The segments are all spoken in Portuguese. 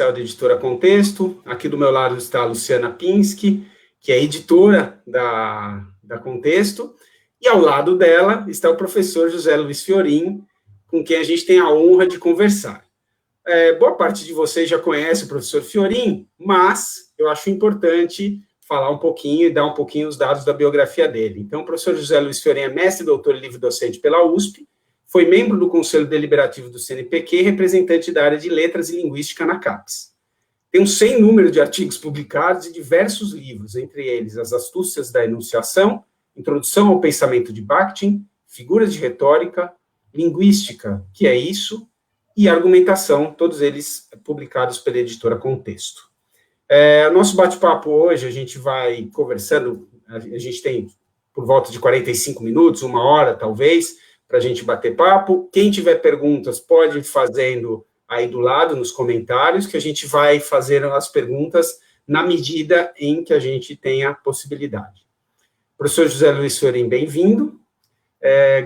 comercial da editora Contexto. Aqui do meu lado está a Luciana Pinsky, que é editora da Contexto, e ao lado dela está o professor José Luiz Fiorin, com quem a gente tem a honra de conversar. Boa parte de vocês já conhece o professor Fiorin, mas eu acho importante falar um pouquinho e dar um pouquinho os dados da biografia dele. Então, o professor José Luiz Fiorin é mestre, doutor e livre-docente pela USP, foi membro do Conselho Deliberativo do CNPq e representante da área de Letras e Linguística na CAPES. Tem um sem número de artigos publicados e diversos livros, entre eles As Astúcias da Enunciação, Introdução ao Pensamento de Bakhtin, Figuras de Retórica, Linguística, que é isso, e Argumentação, todos eles publicados pela editora Contexto. Nosso bate-papo hoje, a gente vai conversando, a gente tem por volta de 45 minutos, 1 hora talvez, para a gente bater papo. Quem tiver perguntas pode ir fazendo aí do lado, nos comentários, que a gente vai fazer as perguntas na medida em que a gente tenha possibilidade. Professor José Luiz Fiorin, bem-vindo.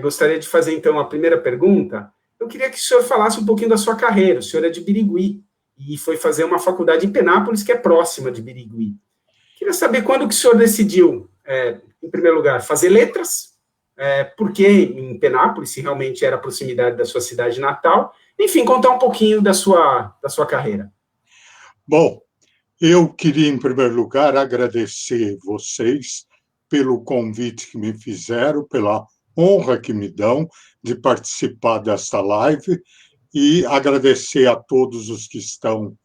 Gostaria de fazer, então, a primeira pergunta. Eu queria que o senhor falasse um pouquinho da sua carreira. O senhor é de Birigui e foi fazer uma faculdade em Penápolis, que é próxima de Birigui. Queria saber quando que o senhor decidiu, em primeiro lugar, fazer letras, por que em Penápolis, se realmente era a proximidade da sua cidade natal, enfim, contar um pouquinho da sua carreira. Bom, eu queria, em primeiro lugar, agradecer vocês pelo convite que me fizeram, pela honra que me dão de participar desta live e agradecer a todos os que estão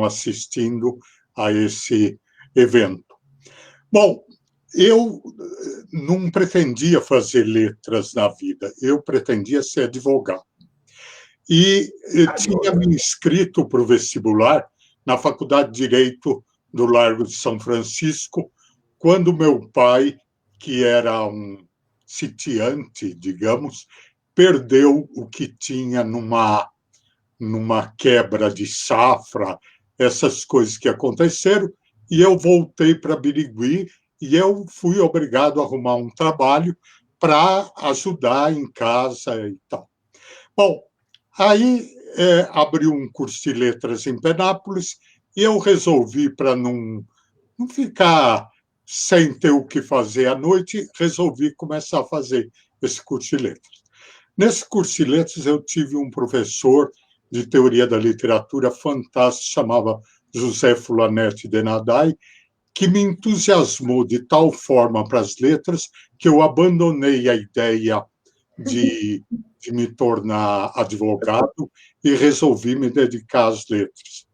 assistindo a esse evento. Bom, eu não pretendia fazer letras na vida, eu pretendia ser advogado. E eu tinha me inscrito para o vestibular na Faculdade de Direito do Largo de São Francisco, quando meu pai, que era um sitiante, digamos, perdeu o que tinha numa quebra de safra, essas coisas que aconteceram, e eu voltei para Birigui e eu fui obrigado a arrumar um trabalho para ajudar em casa e tal. Bom, aí abriu um curso de letras em Penápolis e eu resolvi, para não ficar sem ter o que fazer à noite, resolvi começar a fazer esse curso de letras. Nesse curso de letras eu tive um professor de teoria da literatura fantástico, chamava José Fulanetti de Nadai, que me entusiasmou de tal forma para as letras que eu abandonei a ideia de me tornar advogado e resolvi me dedicar às letras.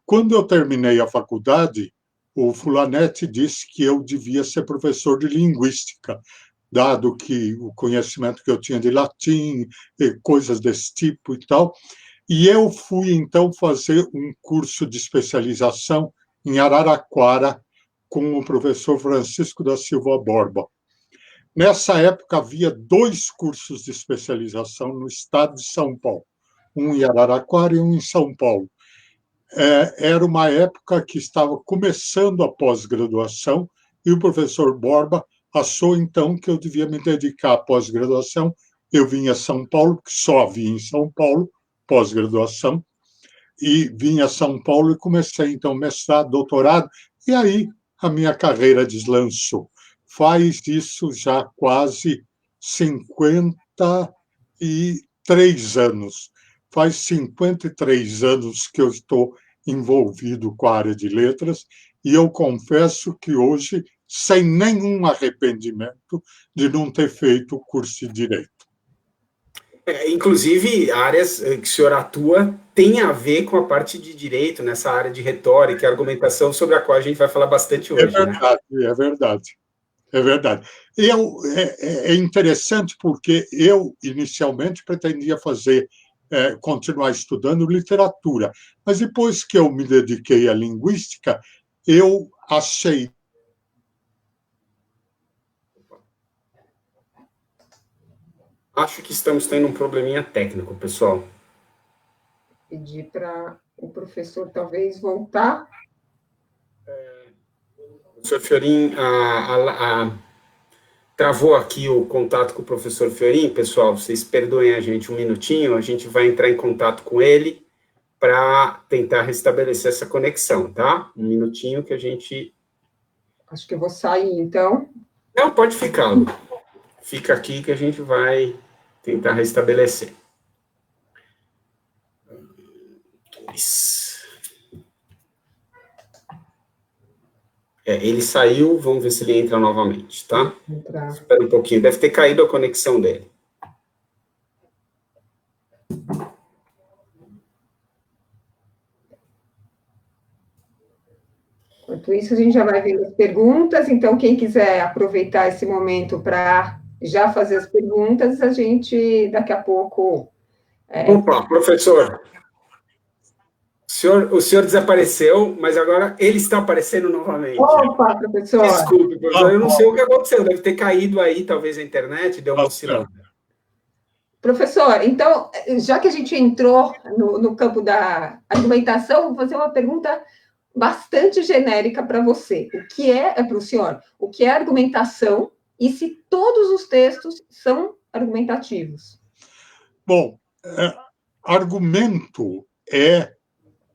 Quando eu terminei a faculdade, o Fulanetti disse que eu devia ser professor de linguística, dado que o conhecimento que eu tinha de latim, e coisas desse tipo e tal. E eu fui, então, fazer um curso de especialização em Araraquara com o professor Francisco da Silva Borba. Nessa época, havia 2 cursos de especialização no estado de São Paulo, um em Araraquara e um em São Paulo. Era uma época que estava começando a pós-graduação e o professor Borba achou, então, que eu devia me dedicar à pós-graduação. Eu vim a São Paulo, que só havia em São Paulo, pós-graduação, e vim a São Paulo e comecei, então, mestrado, doutorado, e aí a minha carreira deslanchou. Faz isso já quase 53 anos. Faz 53 anos que eu estou envolvido com a área de letras e eu confesso que hoje, sem nenhum arrependimento de não ter feito o curso de Direito. Inclusive, áreas que o senhor atua tem a ver com a parte de direito, nessa área de retórica e argumentação, sobre a qual a gente vai falar bastante hoje. É verdade, né? É verdade. É verdade. É interessante porque eu, inicialmente, pretendia continuar estudando literatura, mas depois que eu me dediquei à linguística, eu achei. Acho que estamos tendo um probleminha técnico, pessoal. Pedir para o professor talvez voltar. Professor Fiorin, travou aqui o contato com o professor Fiorin. Pessoal, vocês perdoem a gente um minutinho, a gente vai entrar em contato com ele para tentar restabelecer essa conexão, tá? Um minutinho que a gente... Acho que eu vou sair, então. Não, pode ficar, Lu. Fica aqui que a gente vai tentar restabelecer. Ele saiu, vamos ver se ele entra novamente, tá? Espera um pouquinho, deve ter caído a conexão dele. Enquanto isso, a gente já vai vendo as perguntas, então quem quiser aproveitar esse momento para já fazer as perguntas, a gente daqui a pouco... Opa, professor, o senhor desapareceu, mas agora ele está aparecendo novamente. Opa, professor! Desculpe, professor, eu não sei o que aconteceu, deve ter caído aí, talvez a internet, deu uma oscilada. Professor, então, já que a gente entrou no campo da argumentação, vou fazer uma pergunta bastante genérica para você. O que para o senhor, o que é argumentação e se todos os textos são argumentativos? Bom, argumento é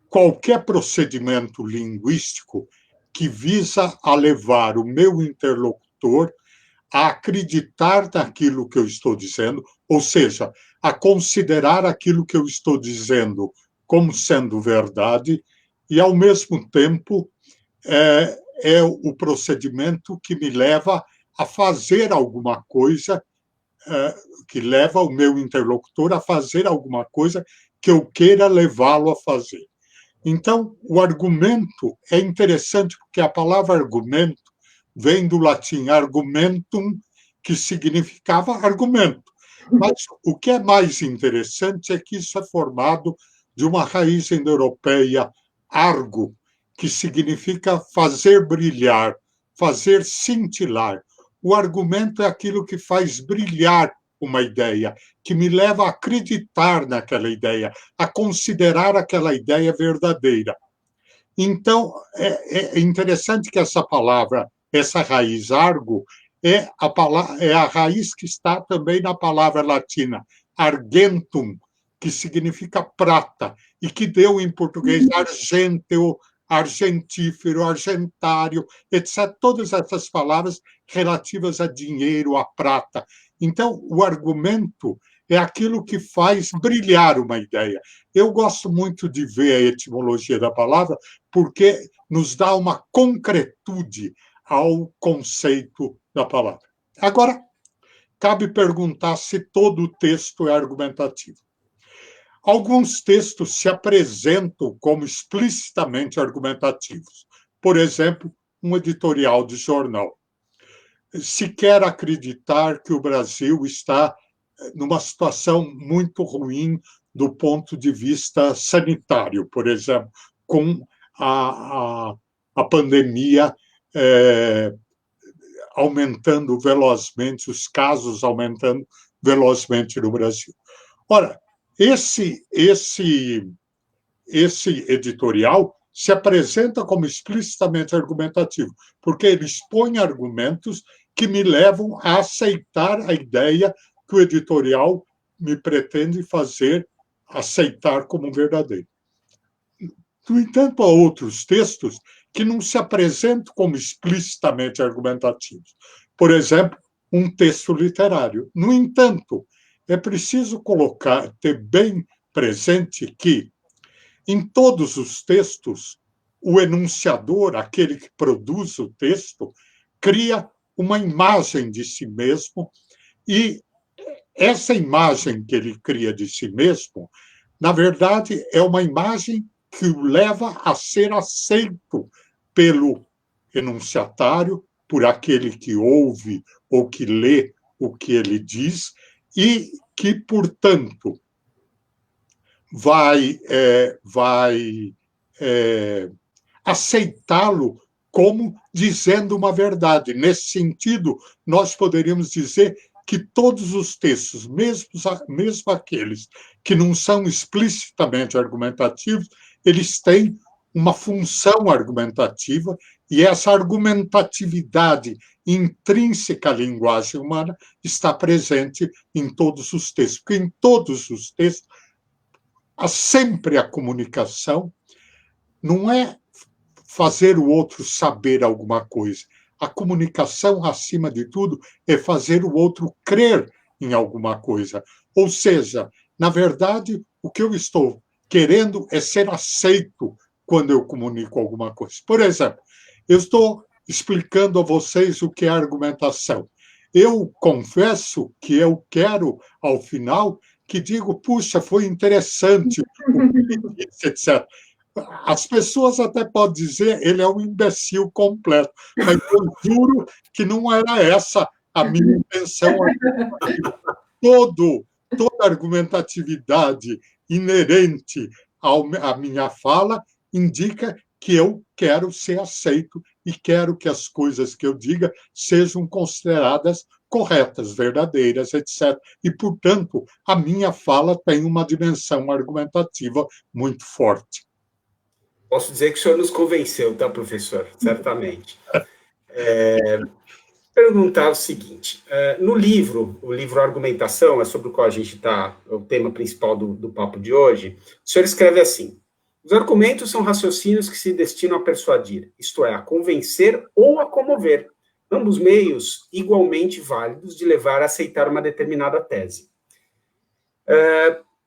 qualquer procedimento linguístico que visa a levar o meu interlocutor a acreditar naquilo que eu estou dizendo, ou seja, a considerar aquilo que eu estou dizendo como sendo verdade, e, ao mesmo tempo, é o procedimento que me leva a fazer alguma coisa, que leva o meu interlocutor a fazer alguma coisa que eu queira levá-lo a fazer. Então, o argumento é interessante porque a palavra argumento vem do latim argumentum, que significava argumento. Mas o que é mais interessante é que isso é formado de uma raiz indo-europeia, argo, que significa fazer brilhar, fazer cintilar. O argumento é aquilo que faz brilhar uma ideia, que me leva a acreditar naquela ideia, a considerar aquela ideia verdadeira. Então, é interessante que essa palavra, essa raiz argo, é a raiz que está também na palavra latina argentum, que significa prata, e que deu em português argenteo, argentífero, argentário, etc. Todas essas palavras relativas a dinheiro, a prata. Então, o argumento é aquilo que faz brilhar uma ideia. Eu gosto muito de ver a etimologia da palavra, porque nos dá uma concretude ao conceito da palavra. Agora, cabe perguntar se todo o texto é argumentativo. Alguns textos se apresentam como explicitamente argumentativos. Por exemplo, um editorial de jornal. Se quer acreditar que o Brasil está numa situação muito ruim do ponto de vista sanitário, por exemplo, com a pandemia aumentando velozmente, os casos aumentando velozmente no Brasil. Ora, esse editorial se apresenta como explicitamente argumentativo, porque ele expõe argumentos que me levam a aceitar a ideia que o editorial me pretende fazer aceitar como verdadeiro. No entanto, há outros textos que não se apresentam como explicitamente argumentativos. Por exemplo, um texto literário. No entanto, é preciso ter bem presente que, em todos os textos, o enunciador, aquele que produz o texto, cria uma imagem de si mesmo, e essa imagem que ele cria de si mesmo, na verdade, é uma imagem que o leva a ser aceito pelo enunciatário, por aquele que ouve ou que lê o que ele diz, e que, portanto, vai aceitá-lo como dizendo uma verdade. Nesse sentido, nós poderíamos dizer que todos os textos, mesmo aqueles que não são explicitamente argumentativos, eles têm uma função argumentativa, e essa argumentatividade intrínseca à linguagem humana está presente em todos os textos, porque em todos os textos sempre a comunicação não é fazer o outro saber alguma coisa. A comunicação, acima de tudo, é fazer o outro crer em alguma coisa. Ou seja, na verdade, o que eu estou querendo é ser aceito quando eu comunico alguma coisa. Por exemplo, eu estou explicando a vocês o que é argumentação. Eu confesso que eu quero, ao final, que digo, puxa, foi interessante o que ele disse, etc. As pessoas até podem dizer ele é um imbecil completo, mas eu juro que não era essa a minha intenção. Toda argumentatividade inerente à minha fala indica que eu quero ser aceito e quero que as coisas que eu diga sejam consideradas corretas, verdadeiras, etc. E, portanto, a minha fala tem uma dimensão argumentativa muito forte. Posso dizer que o senhor nos convenceu, tá, professor? Certamente. Perguntar o seguinte: no livro, o livro Argumentação, é sobre o qual a gente está, o tema principal do papo de hoje, o senhor escreve assim: os argumentos são raciocínios que se destinam a persuadir, isto é, a convencer ou a comover, ambos meios igualmente válidos de levar a aceitar uma determinada tese.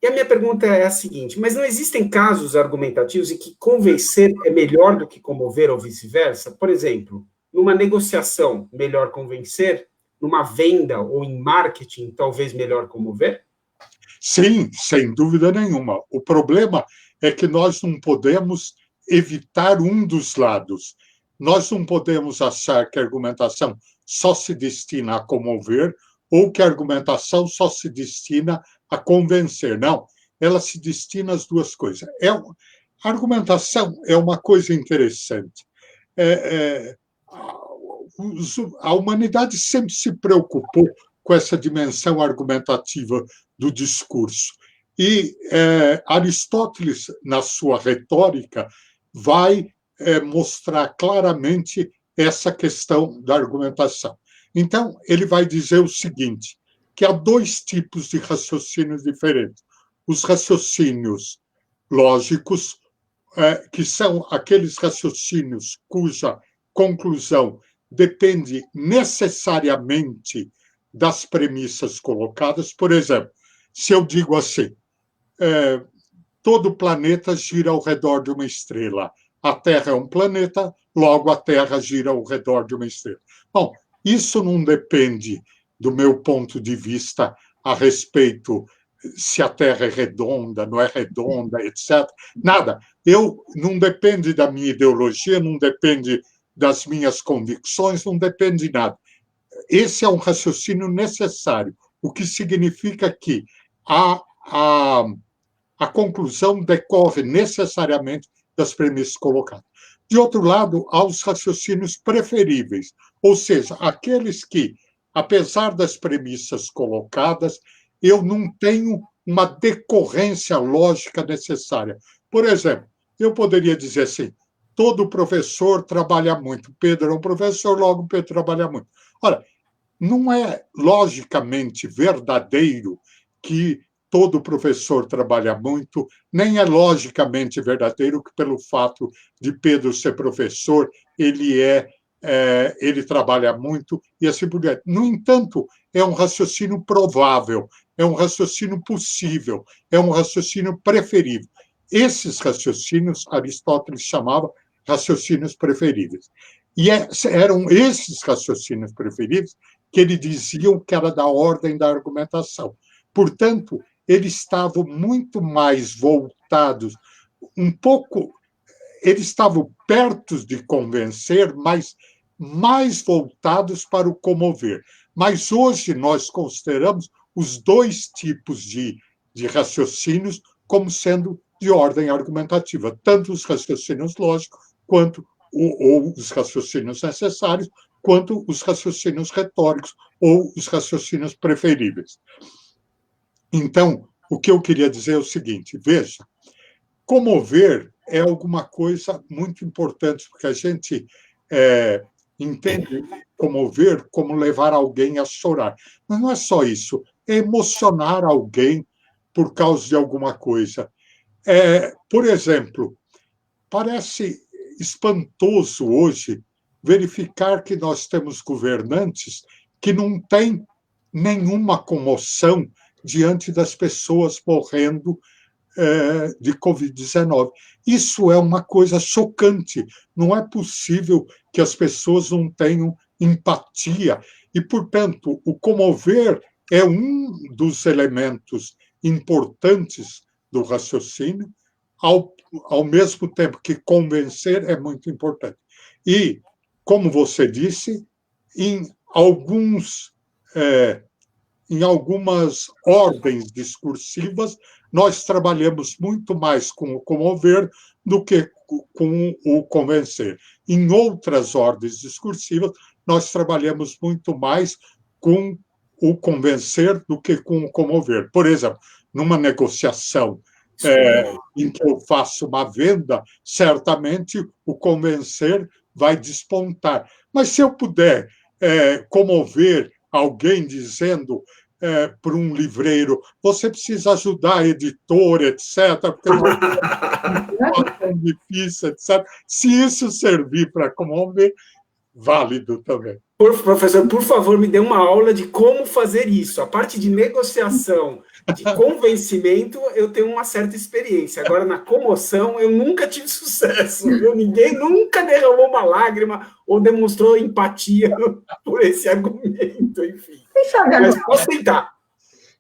E a minha pergunta é a seguinte: mas não existem casos argumentativos em que convencer é melhor do que comover ou vice-versa? Por exemplo, numa negociação, melhor convencer, numa venda ou em marketing, talvez melhor comover? Sim, sem dúvida nenhuma. O problema é que nós não podemos evitar um dos lados. Nós não podemos achar que a argumentação só se destina a comover ou que a argumentação só se destina a convencer. Não, ela se destina às duas coisas. A argumentação é uma coisa interessante. A humanidade sempre se preocupou com essa dimensão argumentativa do discurso. E Aristóteles, na sua retórica, vai mostrar claramente essa questão da argumentação. Então, ele vai dizer o seguinte, que há dois tipos de raciocínios diferentes. Os raciocínios lógicos, que são aqueles raciocínios cuja conclusão depende necessariamente das premissas colocadas. Por exemplo, se eu digo assim, todo o planeta gira ao redor de uma estrela. A Terra é um planeta, logo a Terra gira ao redor de uma estrela. Bom, isso não depende do meu ponto de vista a respeito se a Terra é redonda, não é redonda, etc. Nada. Não depende da minha ideologia, não depende das minhas convicções, não depende de nada. Esse é um raciocínio necessário, o que significa que a conclusão decorre necessariamente das premissas colocadas. De outro lado, há os raciocínios preferíveis, ou seja, aqueles que, apesar das premissas colocadas, eu não tenho uma decorrência lógica necessária. Por exemplo, eu poderia dizer assim, todo professor trabalha muito. Pedro é um professor, logo Pedro trabalha muito. Ora, não é logicamente verdadeiro que todo professor trabalha muito, nem é logicamente verdadeiro que, pelo fato de Pedro ser professor, ele trabalha muito e assim por diante. No entanto, é um raciocínio provável, é um raciocínio possível, é um raciocínio preferível. Esses raciocínios, Aristóteles chamava raciocínios preferíveis. E eram esses raciocínios preferíveis que ele diziam que era da ordem da argumentação. Portanto, eles estavam muito mais voltados, eles estavam perto de convencer, mas mais voltados para o comover. Mas hoje nós consideramos os dois tipos de raciocínios como sendo de ordem argumentativa, tanto os raciocínios lógicos quanto ou os raciocínios necessários, quanto os raciocínios retóricos ou os raciocínios preferíveis. Então, o que eu queria dizer é o seguinte, veja, comover é alguma coisa muito importante, porque a gente entende comover como levar alguém a chorar. Mas não é só isso, é emocionar alguém por causa de alguma coisa. Por exemplo, parece espantoso hoje verificar que nós temos governantes que não têm nenhuma comoção diante das pessoas morrendo de Covid-19. Isso é uma coisa chocante. Não é possível que as pessoas não tenham empatia. E, portanto, o comover é um dos elementos importantes do raciocínio, ao mesmo tempo que convencer é muito importante. E, como você disse, em algumas ordens discursivas, nós trabalhamos muito mais com o comover do que com o convencer. Em outras ordens discursivas, nós trabalhamos muito mais com o convencer do que com o comover. Por exemplo, numa negociação em que eu faço uma venda, certamente o convencer vai despontar. Mas se eu puder comover alguém dizendo para um livreiro, você precisa ajudar a editora, etc., porque não é tão difícil, etc. Se isso servir para comover, válido também. Professor, por favor, me dê uma aula de como fazer isso. A parte de negociação, de convencimento, eu tenho uma certa experiência. Agora, na comoção, eu nunca tive sucesso. Ninguém nunca derramou uma lágrima ou demonstrou empatia por esse argumento, enfim. Mas posso tentar.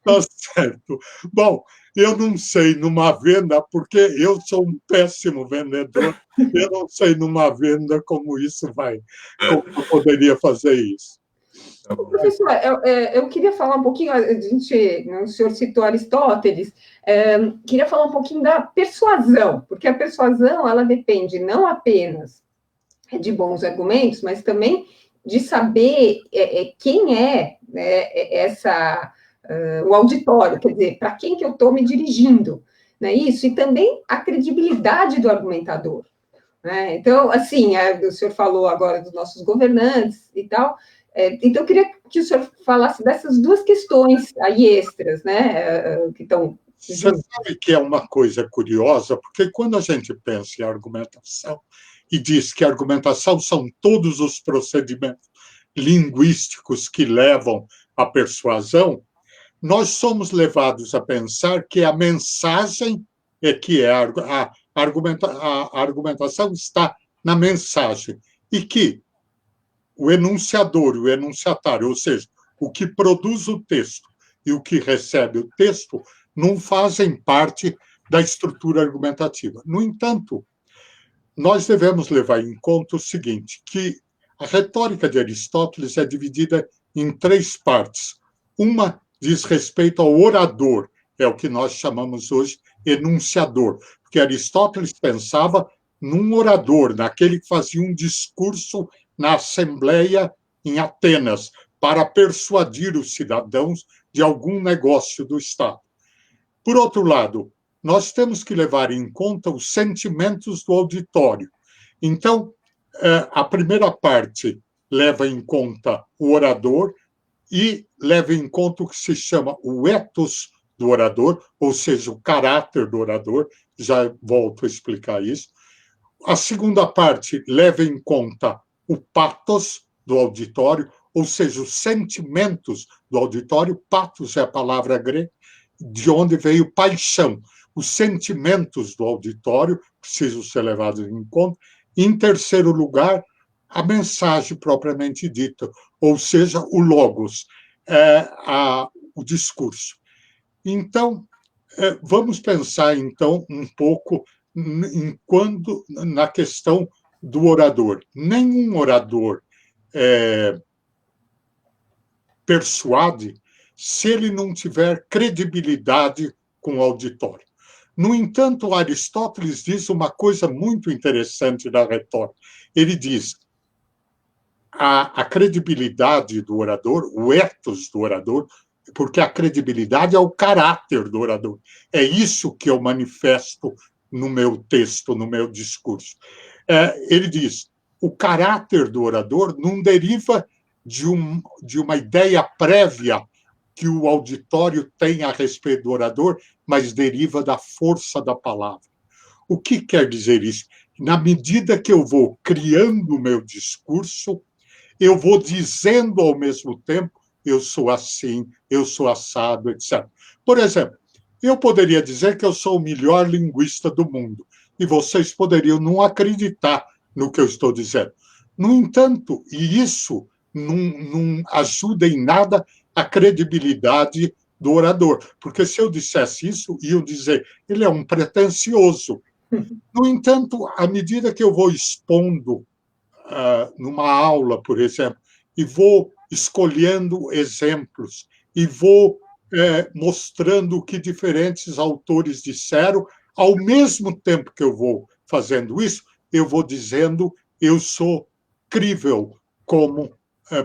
Tá certo. Bom, eu não sei numa venda, porque eu sou um péssimo vendedor, eu não sei numa venda como eu poderia fazer isso. Professor, eu queria falar um pouquinho, o senhor citou Aristóteles, queria falar um pouquinho da persuasão, porque a persuasão, ela depende não apenas de bons argumentos, mas também de saber quem é, né, o auditório, quer dizer, para quem que eu estou me dirigindo, né, isso, e também a credibilidade do argumentador. Né? Então, assim, o senhor falou agora dos nossos governantes e tal, então eu queria que o senhor falasse dessas duas questões aí extras, né, que estão... Você sabe que é uma coisa curiosa, porque quando a gente pensa em argumentação e diz que a argumentação são todos os procedimentos linguísticos que levam à persuasão, nós somos levados a pensar que a mensagem a argumentação está na mensagem, e que o enunciador e o enunciatário, ou seja, o que produz o texto e o que recebe o texto, não fazem parte da estrutura argumentativa. No entanto, nós devemos levar em conta o seguinte, que a retórica de Aristóteles é dividida em 3 partes. Uma diz respeito ao orador, é o que nós chamamos hoje enunciador, porque Aristóteles pensava num orador, naquele que fazia um discurso na Assembleia em Atenas, para persuadir os cidadãos de algum negócio do Estado. Por outro lado, nós temos que levar em conta os sentimentos do auditório. Então, a primeira parte leva em conta o orador e leva em conta o que se chama o ethos do orador, ou seja, o caráter do orador, já volto a explicar isso. A segunda parte leva em conta o pathos do auditório, ou seja, os sentimentos do auditório. Pathos é a palavra grega, de onde veio paixão. Os sentimentos do auditório precisam ser levados em conta. Em terceiro lugar, a mensagem propriamente dita, ou seja, o logos, o discurso. Então, vamos pensar, então, um pouco na questão do orador. Nenhum orador persuade se ele não tiver credibilidade com o auditório. No entanto, Aristóteles diz uma coisa muito interessante da retórica. Ele diz a credibilidade do orador, o ethos do orador, porque a credibilidade é o caráter do orador. É isso que eu manifesto no meu texto, no meu discurso. Ele diz, o caráter do orador não deriva de uma ideia prévia que o auditório tem a respeito do orador, mas deriva da força da palavra. O que quer dizer isso? Na medida que eu vou criando o meu discurso, eu vou dizendo ao mesmo tempo, eu sou assim, eu sou assado, etc. Por exemplo, eu poderia dizer que eu sou o melhor linguista do mundo, e vocês poderiam não acreditar no que eu estou dizendo. No entanto, e isso não ajuda em nada a credibilidade do orador, porque se eu dissesse isso, iam dizer, ele é um pretensioso. No entanto, à medida que eu vou expondo numa aula, por exemplo, e vou escolhendo exemplos, e vou mostrando o que diferentes autores disseram, ao mesmo tempo que eu vou fazendo isso, eu vou dizendo, eu sou crível como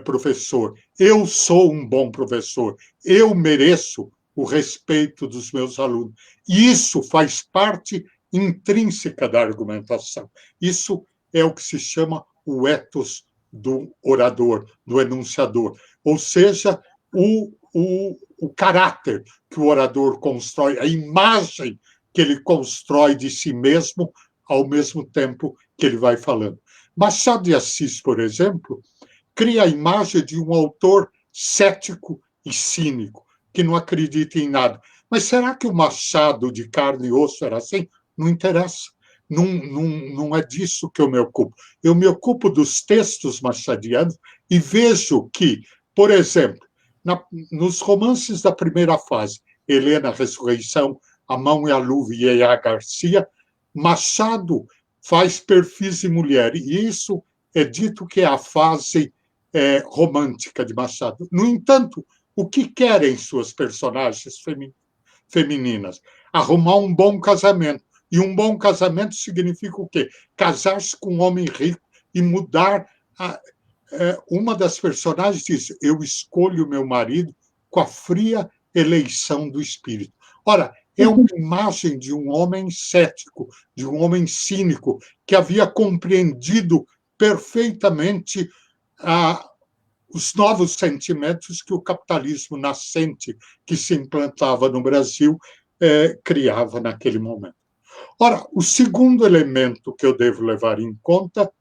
professor, eu sou um bom professor, eu mereço o respeito dos meus alunos. E isso faz parte intrínseca da argumentação. Isso é o que se chama o ethos do orador, do enunciador, ou seja, o caráter que o orador constrói, a imagem que ele constrói de si mesmo tempo que ele vai falando. Machado de Assis, por exemplo, cria a imagem de um autor cético e cínico, que não acredita em nada. Mas será que o Machado de carne e osso era assim? Não interessa. Não é disso que eu me ocupo. Eu me ocupo dos textos machadianos e vejo que, por exemplo, nos romances da primeira fase, Helena, Ressurreição, A Mão e a Luva e Eia Garcia, Machado faz perfis de mulher, e isso é dito que é a fase romântica de Machado. No entanto, o que querem suas personagens femininas? Arrumar um bom casamento. E um bom casamento significa o quê? Casar-se com um homem rico e mudar. Uma das personagens diz, eu escolho meu marido com a fria eleição do espírito. Ora, é uma imagem de um homem cético, de um homem cínico, que havia compreendido perfeitamente os novos sentimentos que o capitalismo nascente que se implantava no Brasil criava naquele momento. Ora, o segundo elemento que eu devo levar em conta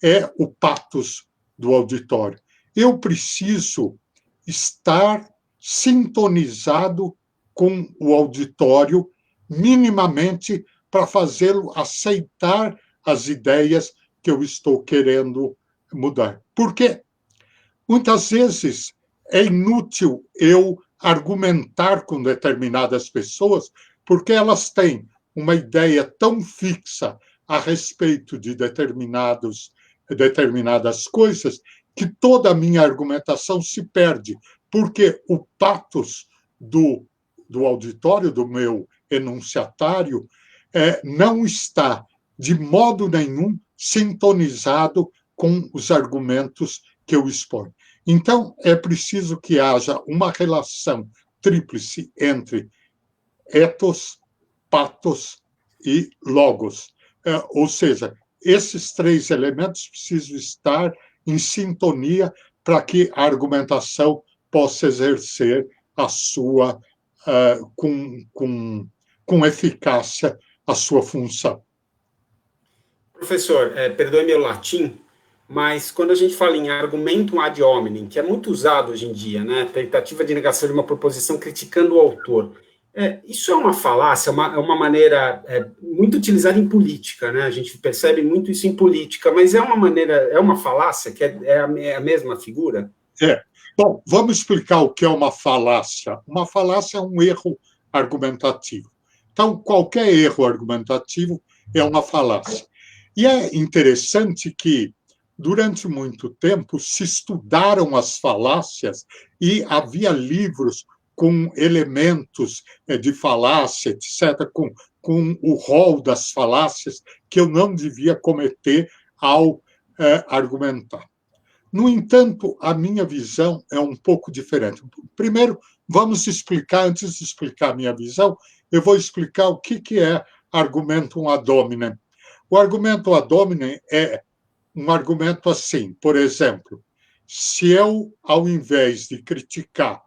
é o patos do auditório. Eu preciso estar sintonizado com o auditório minimamente para fazê-lo aceitar as ideias que eu estou querendo mudar. Por quê? Muitas vezes é inútil eu argumentar com determinadas pessoas porque elas têm uma ideia tão fixa a respeito de determinadas coisas que toda a minha argumentação se perde, porque o patos do auditório, do meu enunciatário, não está de modo nenhum sintonizado com os argumentos que eu exponho. Então, é preciso que haja uma relação tríplice entre ethos, patos e logos. Ou seja, esses três elementos precisam estar em sintonia para que a argumentação possa exercer a sua, com eficácia, a sua função. Professor, perdoe meu latim, mas quando a gente fala em argumentum ad hominem, que é muito usado hoje em dia, né, tentativa de negação de uma proposição criticando o autor, isso é uma falácia, é uma maneira muito utilizada em política, né? A gente percebe muito isso em política, mas é uma maneira, é uma falácia, que é a mesma figura? Bom, vamos explicar o que é uma falácia. Uma falácia é um erro argumentativo. Então, qualquer erro argumentativo é uma falácia. E é interessante que, durante muito tempo, se estudaram as falácias e havia livros com elementos de falácia, etc., com o rol das falácias que eu não devia cometer ao argumentar. No entanto, a minha visão é um pouco diferente. Primeiro, vamos explicar, antes de explicar a minha visão, eu vou explicar o que é argumentum ad hominem. O argumento ad hominem é um argumento assim, por exemplo, se eu, ao invés de criticar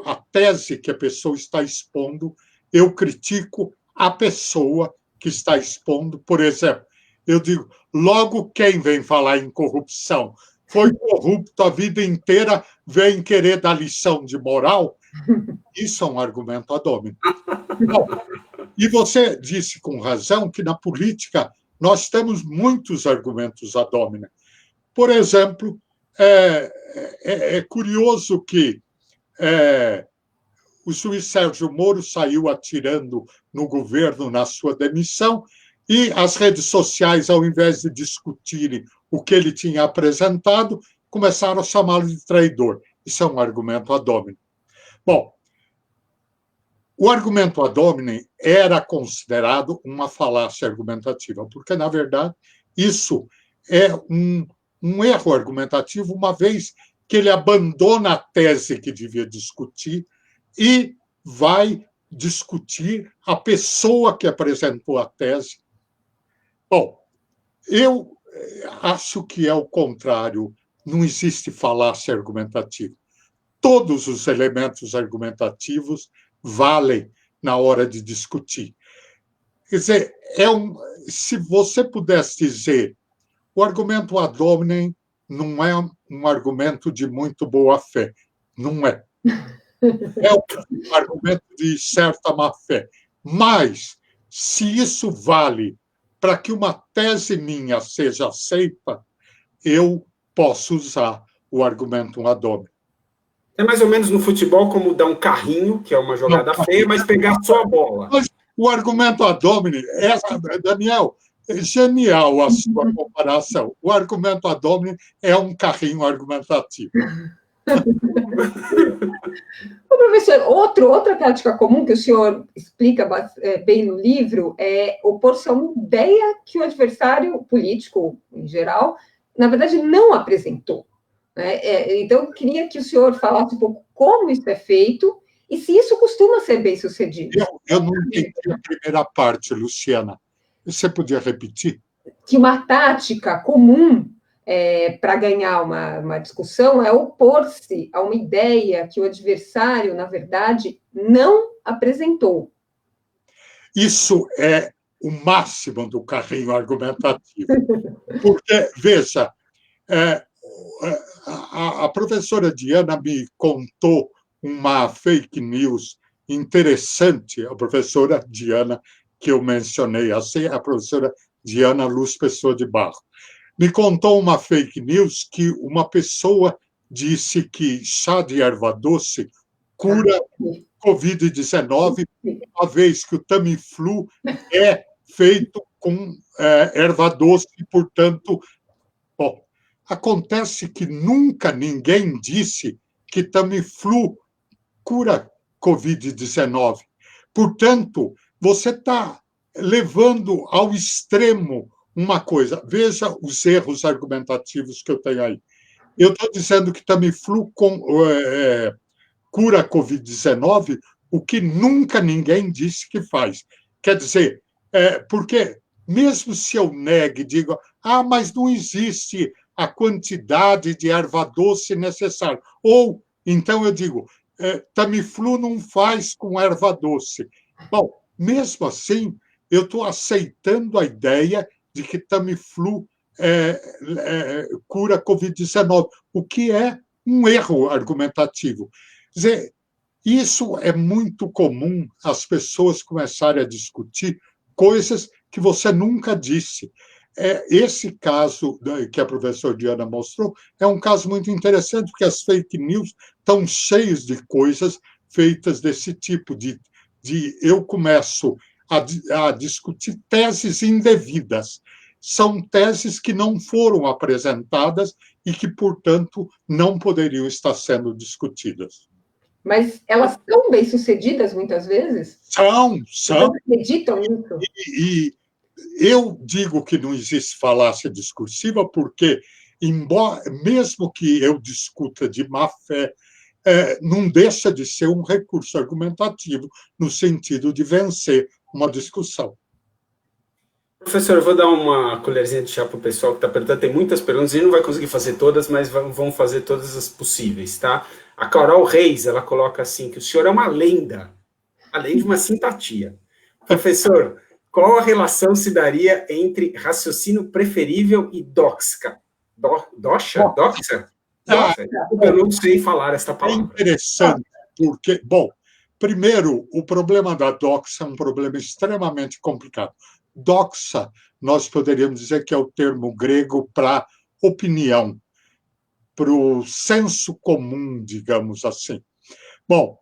a tese que a pessoa está expondo, eu critico a pessoa que está expondo. Por exemplo, eu digo, logo quem vem falar em corrupção foi corrupto a vida inteira, vem querer dar lição de moral? Isso é um argumento ad hominem. Bom, e você disse com razão que na política nós temos muitos argumentos ad hominem. Por exemplo, é curioso que o juiz Sérgio Moro saiu atirando no governo na sua demissão e as redes sociais, ao invés de discutirem o que ele tinha apresentado, começaram a chamá-lo de traidor. Isso é um argumento ad hominem. Bom, o argumento ad hominem era considerado uma falácia argumentativa, porque, na verdade, isso é um erro argumentativo, uma vez que ele abandona a tese que devia discutir e vai discutir a pessoa que apresentou a tese. Bom, eu acho que é o contrário, não existe falácia argumentativa. Todos os elementos argumentativos valem na hora de discutir. Quer dizer, se você pudesse dizer, o argumento ad hominem não é um argumento de muito boa fé. Não é. É um argumento de certa má fé. Mas, se isso vale para que uma tese minha seja aceita, eu posso usar o argumento ad hominem. É mais ou menos no futebol como dar um carrinho, que é uma jogada feia, mas pegar só a bola. Mas o argumento ad hominem, Daniel, é genial a sua comparação. O argumento ad hominem é um carrinho argumentativo. Ô, professor, outra prática comum que o senhor explica bem no livro é opor-se a uma ideia que o adversário político, em geral, na verdade, não apresentou. Então, eu queria que o senhor falasse um pouco como isso é feito e se isso costuma ser bem sucedido. Eu não entendi a primeira parte, Luciana. Você podia repetir? Que uma tática comum para ganhar uma discussão é opor-se a uma ideia que o adversário, na verdade, não apresentou. Isso é o máximo do carrinho argumentativo. Porque, veja, a professora Diana me contou uma fake news interessante, a professora Diana, que eu mencionei, assim, a professora Diana Luz Pessoa de Barro. Me contou uma fake news que uma pessoa disse que chá de erva doce cura Covid-19, uma vez que o Tamiflu é feito com erva doce, e, portanto... Bom, acontece que nunca ninguém disse que Tamiflu cura Covid-19. Portanto, você está levando ao extremo uma coisa. Veja os erros argumentativos que eu tenho aí. Eu estou dizendo que Tamiflu cura Covid-19, o que nunca ninguém disse que faz. Quer dizer, porque mesmo se eu negue, digo, mas não existe a quantidade de erva doce necessária. Ou, então, eu digo, Tamiflu não faz com erva doce. Bom, mesmo assim, eu estou aceitando a ideia de que Tamiflu cura Covid-19, o que é um erro argumentativo. Quer dizer, isso é muito comum as pessoas começarem a discutir coisas que você nunca disse. Esse caso que a professora Diana mostrou é um caso muito interessante, porque as fake news estão cheias de coisas feitas desse tipo, de eu começo a discutir teses indevidas. São teses que não foram apresentadas e que, portanto, não poderiam estar sendo discutidas. Mas elas são bem-sucedidas, muitas vezes? São. Vocês acreditam nisso? E eu digo que não existe falácia discursiva porque, mesmo que eu discuta de má fé, não deixa de ser um recurso argumentativo no sentido de vencer uma discussão. Professor, eu vou dar uma colherzinha de chá para o pessoal que está perguntando. Tem muitas perguntas, a gente não vai conseguir fazer todas, mas vamos fazer todas as possíveis, tá? A Carol Reis, ela coloca assim, que o senhor é uma lenda, além de uma simpatia. Professor, qual a relação se daria entre raciocínio preferível e doxa? Doxa? Doxa? Eu não sei falar esta palavra. É interessante, porque, bom, primeiro, o problema da doxa é um problema extremamente complicado. Doxa, nós poderíamos dizer que é o termo grego para opinião, para o senso comum, digamos assim. Bom,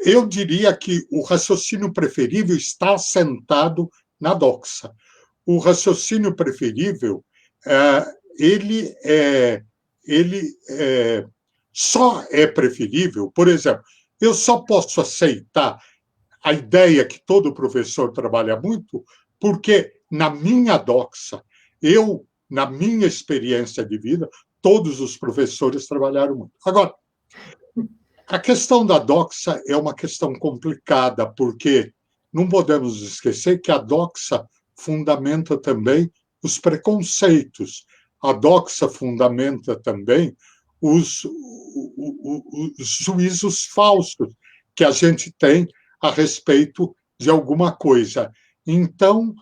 eu diria que o raciocínio preferível está assentado na doxa. O raciocínio preferível, ele só é preferível, por exemplo, eu só posso aceitar a ideia que todo professor trabalha muito, porque na minha doxa, na minha experiência de vida, todos os professores trabalharam muito. Agora, a questão da doxa é uma questão complicada, porque não podemos esquecer que a doxa fundamenta também os preconceitos. A doxa fundamenta também os juízos falsos que a gente tem a respeito de alguma coisa. Então,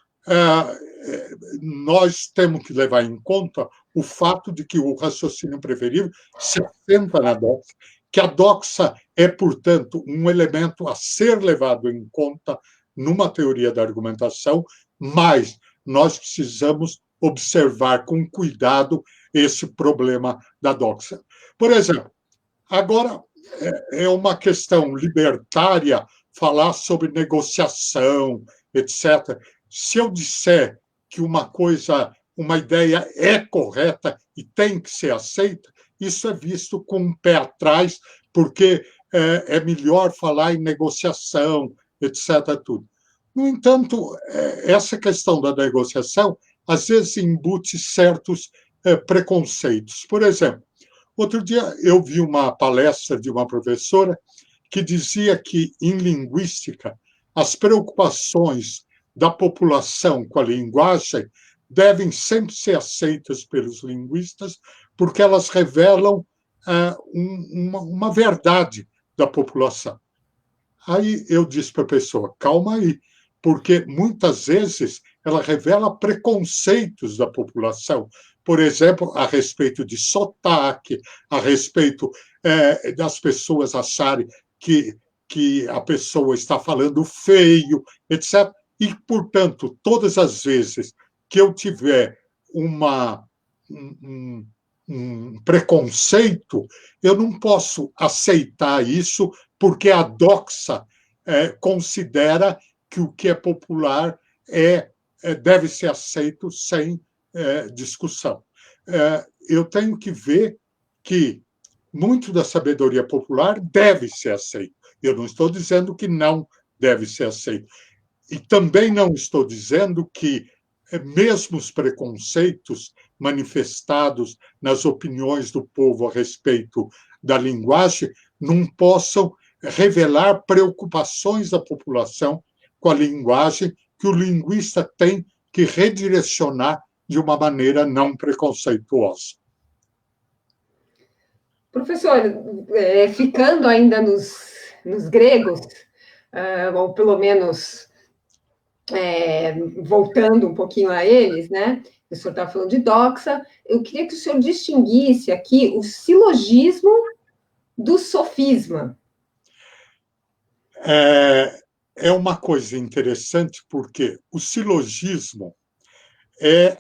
nós temos que levar em conta o fato de que o raciocínio preferível se assenta na doxa, que a doxa é, portanto, um elemento a ser levado em conta numa teoria da argumentação, mas nós precisamos observar com cuidado esse problema da doxa. Por exemplo, agora é uma questão libertária falar sobre negociação, etc. Se eu disser que uma ideia é correta e tem que ser aceita, isso é visto com um pé atrás, porque é melhor falar em negociação, etc. Tudo. No entanto, essa questão da negociação, às vezes, embute certos preconceitos. Por exemplo, outro dia eu vi uma palestra de uma professora que dizia que, em linguística, as preocupações da população com a linguagem devem sempre ser aceitas pelos linguistas, porque elas revelam uma verdade da população. Aí eu disse para a pessoa, calma aí, porque muitas vezes ela revela preconceitos da população, por exemplo, a respeito de sotaque, a respeito das pessoas acharem que a pessoa está falando feio, etc. E, portanto, todas as vezes que eu tiver um preconceito, eu não posso aceitar isso, porque a doxa considera que o que é popular deve ser aceito sem discussão. Eu tenho que ver que muito da sabedoria popular deve ser aceito. Eu não estou dizendo que não deve ser aceito. E também não estou dizendo que mesmo os preconceitos manifestados nas opiniões do povo a respeito da linguagem não possam revelar preocupações da população com a linguagem que o linguista tem que redirecionar de uma maneira não preconceituosa. Professor, ficando ainda nos gregos, ou pelo menos voltando um pouquinho a eles, né? O senhor estava falando de doxa, eu queria que o senhor distinguisse aqui o silogismo do sofisma. É uma coisa interessante, porque o silogismo é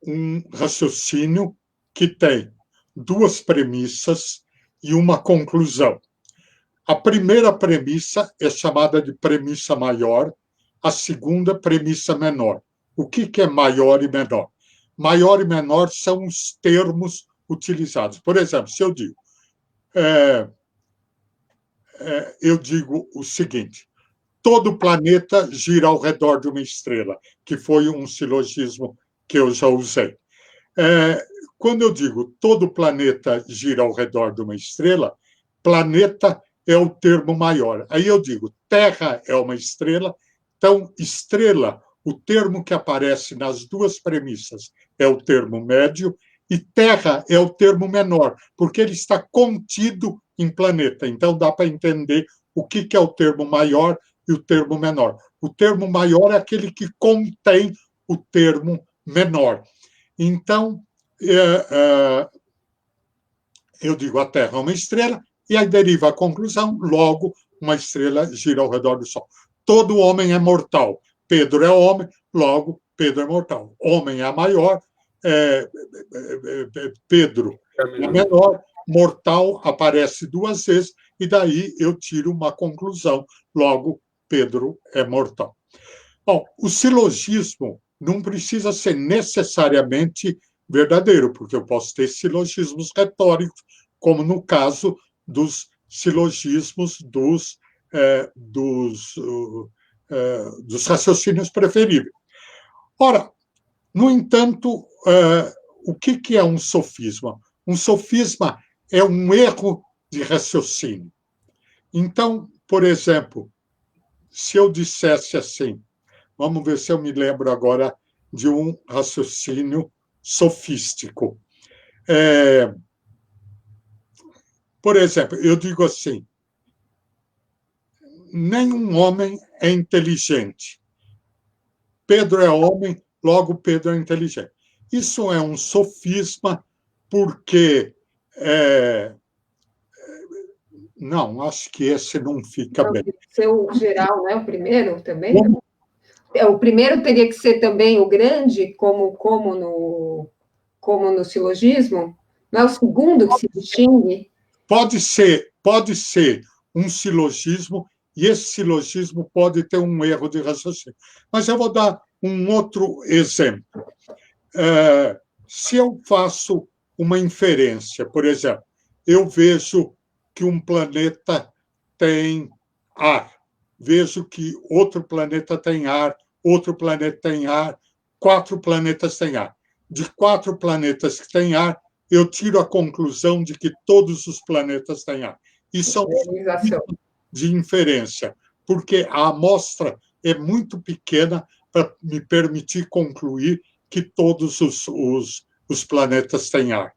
um raciocínio que tem duas premissas e uma conclusão. A primeira premissa é chamada de premissa maior, a segunda, premissa menor. O que é maior e menor? Maior e menor são os termos utilizados. Por exemplo, se eu digo o seguinte: todo o planeta gira ao redor de uma estrela, que foi um silogismo que eu já usei. Quando eu digo todo o planeta gira ao redor de uma estrela, planeta é o termo maior. Aí eu digo Terra é uma estrela, então estrela o termo que aparece nas duas premissas é o termo médio, e terra é o termo menor, porque ele está contido em planeta. Então, dá para entender o que é o termo maior e o termo menor. O termo maior é aquele que contém o termo menor. Então, eu digo a Terra é uma estrela, e aí deriva a conclusão, logo, uma estrela gira ao redor do Sol. Todo homem é mortal. Pedro é homem, logo, Pedro é mortal. Homem é a maior, Pedro é menor, mortal aparece duas vezes, e daí eu tiro uma conclusão, logo, Pedro é mortal. Bom, o silogismo não precisa ser necessariamente verdadeiro, porque eu posso ter silogismos retóricos, como no caso dos silogismos dos raciocínios preferíveis. Ora, no entanto, o que é um sofisma? Um sofisma é um erro de raciocínio. Então, por exemplo, se eu dissesse assim, vamos ver se eu me lembro agora de um raciocínio sofístico. Por exemplo, eu digo assim, nenhum homem é inteligente. Pedro é homem, logo Pedro é inteligente. Isso é um sofisma porque... não, acho que esse não fica bem. Ser o geral, né? O primeiro também? O primeiro teria que ser também o grande, como no silogismo? Não é o segundo que se distingue? Pode ser um silogismo, e esse silogismo pode ter um erro de raciocínio. Mas eu vou dar um outro exemplo. Se eu faço uma inferência, por exemplo, eu vejo que um planeta tem ar, vejo que outro planeta tem ar, outro planeta tem ar, 4 planetas têm ar. De 4 planetas que têm ar, eu tiro a conclusão de que todos os planetas têm ar. Isso é um tipo de inferência, porque a amostra é muito pequena para me permitir concluir que todos os planetas têm ar.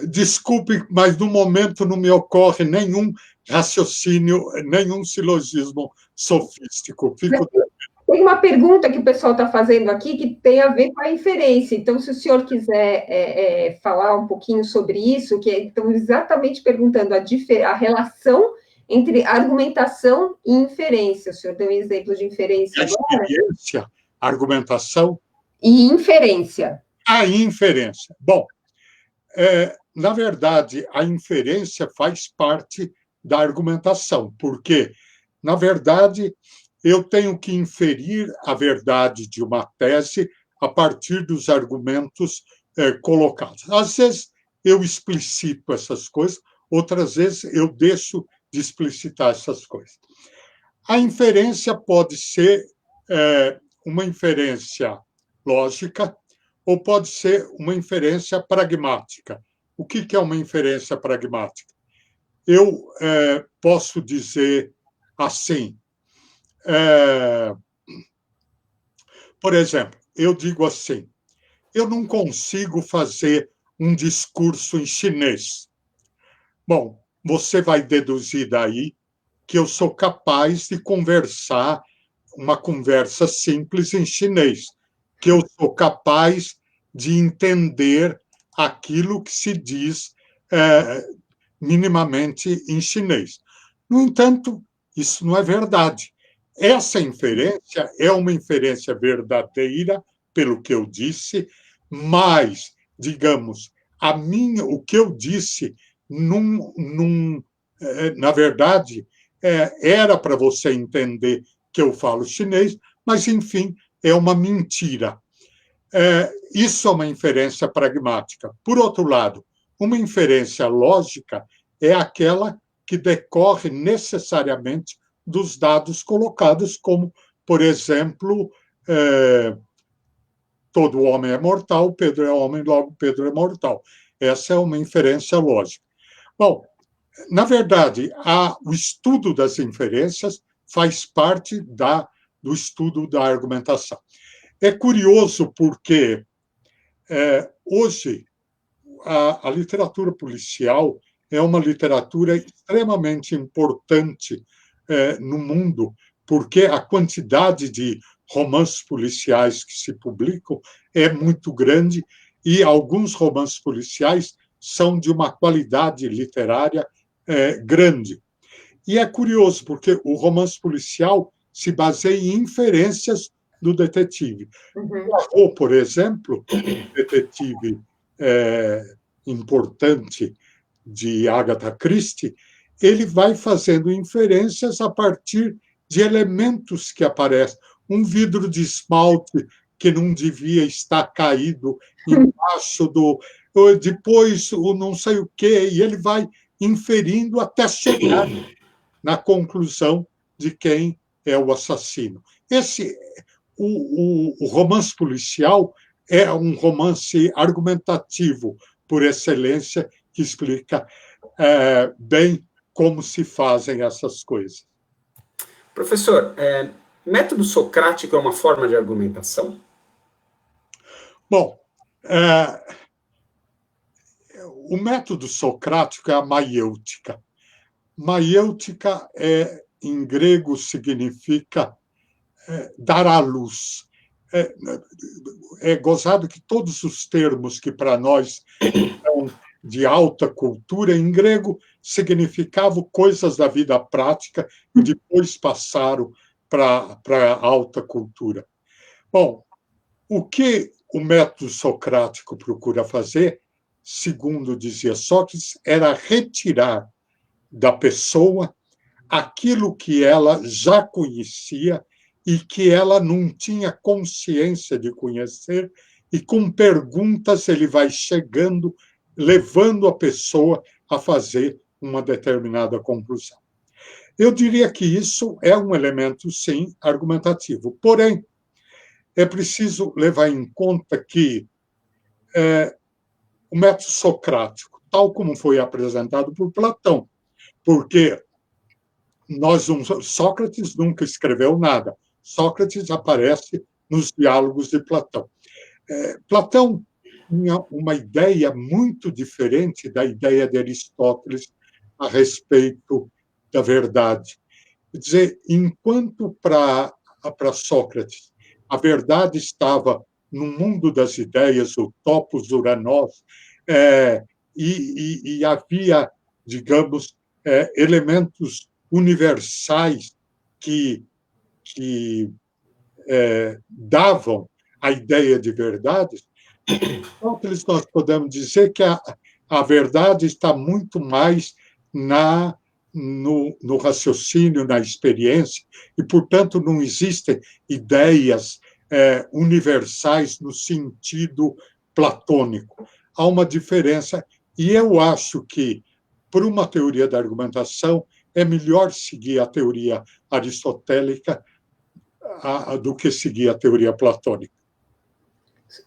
Desculpe, mas no momento não me ocorre nenhum raciocínio, nenhum silogismo sofístico. Tem uma pergunta que o pessoal está fazendo aqui que tem a ver com a inferência. Então, se o senhor quiser falar um pouquinho sobre isso, que estão exatamente perguntando a relação entre argumentação e inferência. O senhor deu um exemplo de inferência agora? Experiência, argumentação. E inferência. A inferência. Bom, na verdade, a inferência faz parte da argumentação, porque, na verdade, eu tenho que inferir a verdade de uma tese a partir dos argumentos colocados. Às vezes, eu explicito essas coisas, outras vezes, eu deixo de explicitar essas coisas. A inferência pode ser uma inferência lógica ou pode ser uma inferência pragmática. O que é uma inferência pragmática? Eu posso dizer assim, por exemplo, eu digo assim, eu não consigo fazer um discurso em chinês. Bom, você vai deduzir daí que eu sou capaz de conversar uma conversa simples em chinês, que eu sou capaz de entender aquilo que se diz minimamente em chinês. No entanto, isso não é verdade. Essa inferência é uma inferência verdadeira, pelo que eu disse, mas, digamos, o que eu disse, na verdade, era para você entender que eu falo chinês, mas, enfim, é uma mentira. Isso é uma inferência pragmática. Por outro lado, uma inferência lógica é aquela que decorre necessariamente dos dados colocados, como, por exemplo, todo homem é mortal, Pedro é homem, logo Pedro é mortal. Essa é uma inferência lógica. Bom, na verdade, o estudo das inferências faz parte da do estudo da argumentação. É curioso porque hoje a literatura policial é uma literatura extremamente importante no mundo, porque a quantidade de romances policiais que se publicam é muito grande e alguns romances policiais são de uma qualidade literária grande. E é curioso, porque o romance policial se baseia em inferências do detetive. Poirot, por exemplo, detetive importante de Agatha Christie, ele vai fazendo inferências a partir de elementos que aparecem. Um vidro de esmalte que não devia estar caído embaixo do... Depois, o não sei o quê, e ele vai inferindo até chegar na conclusão de quem é o assassino. O romance policial é um romance argumentativo por excelência, que explica bem como se fazem essas coisas. Professor, método socrático é uma forma de argumentação? Bom, o método socrático é a maiêutica. Maiêutica, em grego, significa dar à luz. É gozado que todos os termos que para nós são de alta cultura, em grego, significavam coisas da vida prática e depois passaram para a alta cultura. Bom, o que o método socrático procura fazer, segundo dizia Sócrates, era retirar da pessoa aquilo que ela já conhecia e que ela não tinha consciência de conhecer, e com perguntas ele vai chegando, levando a pessoa a fazer uma determinada conclusão. Eu diria que isso é um elemento, sim, argumentativo. Porém, é preciso levar em conta que o método socrático, tal como foi apresentado por Platão, porque Sócrates nunca escreveu nada. Sócrates aparece nos diálogos de Platão. Platão tinha uma ideia muito diferente da ideia de Aristóteles a respeito da verdade. Quer dizer, enquanto para Sócrates a verdade estava no mundo das ideias, o topos uranós, e havia, digamos, elementos universais que davam a ideia de verdade, então nós podemos dizer que a verdade está muito mais no raciocínio, na experiência, e, portanto, não existem ideias universais no sentido platônico. Há uma diferença, e eu acho que, por uma teoria da argumentação, é melhor seguir a teoria aristotélica do que seguir a teoria platônica.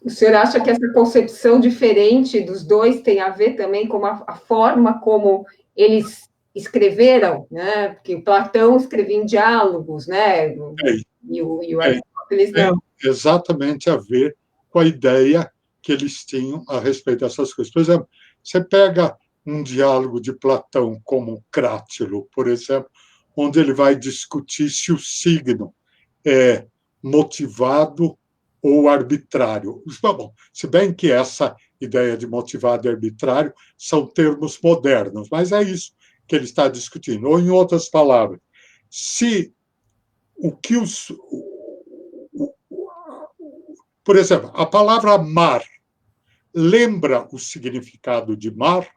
O senhor acha que essa concepção diferente dos dois tem a ver também com a forma como eles escreveram, né? Porque Platão escrevia em diálogos, né? E o Aristóteles não. Exatamente a ver com a ideia que eles tinham a respeito dessas coisas. Por exemplo, você pega um diálogo de Platão como Crátilo, por exemplo, onde ele vai discutir se o signo é motivado ou arbitrário. Bom, se bem que essa ideia de motivado e arbitrário são termos modernos, mas é isso que ele está discutindo. Ou, em outras palavras, se o que por exemplo, a palavra mar lembra o significado de mar,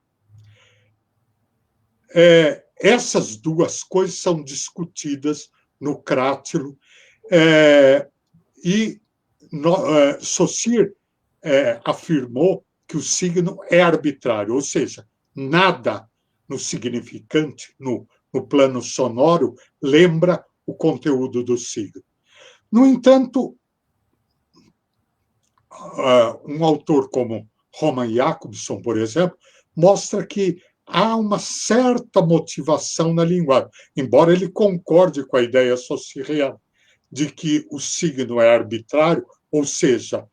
essas duas coisas são discutidas no Crátilo, e Saussure afirmou que o signo é arbitrário, ou seja, nada no significante, no plano sonoro, lembra o conteúdo do signo. No entanto, um autor como Roman Jakobson, por exemplo, mostra que há uma certa motivação na linguagem, embora ele concorde com a ideia saussuriana. de que o signo é arbitrário, ou seja,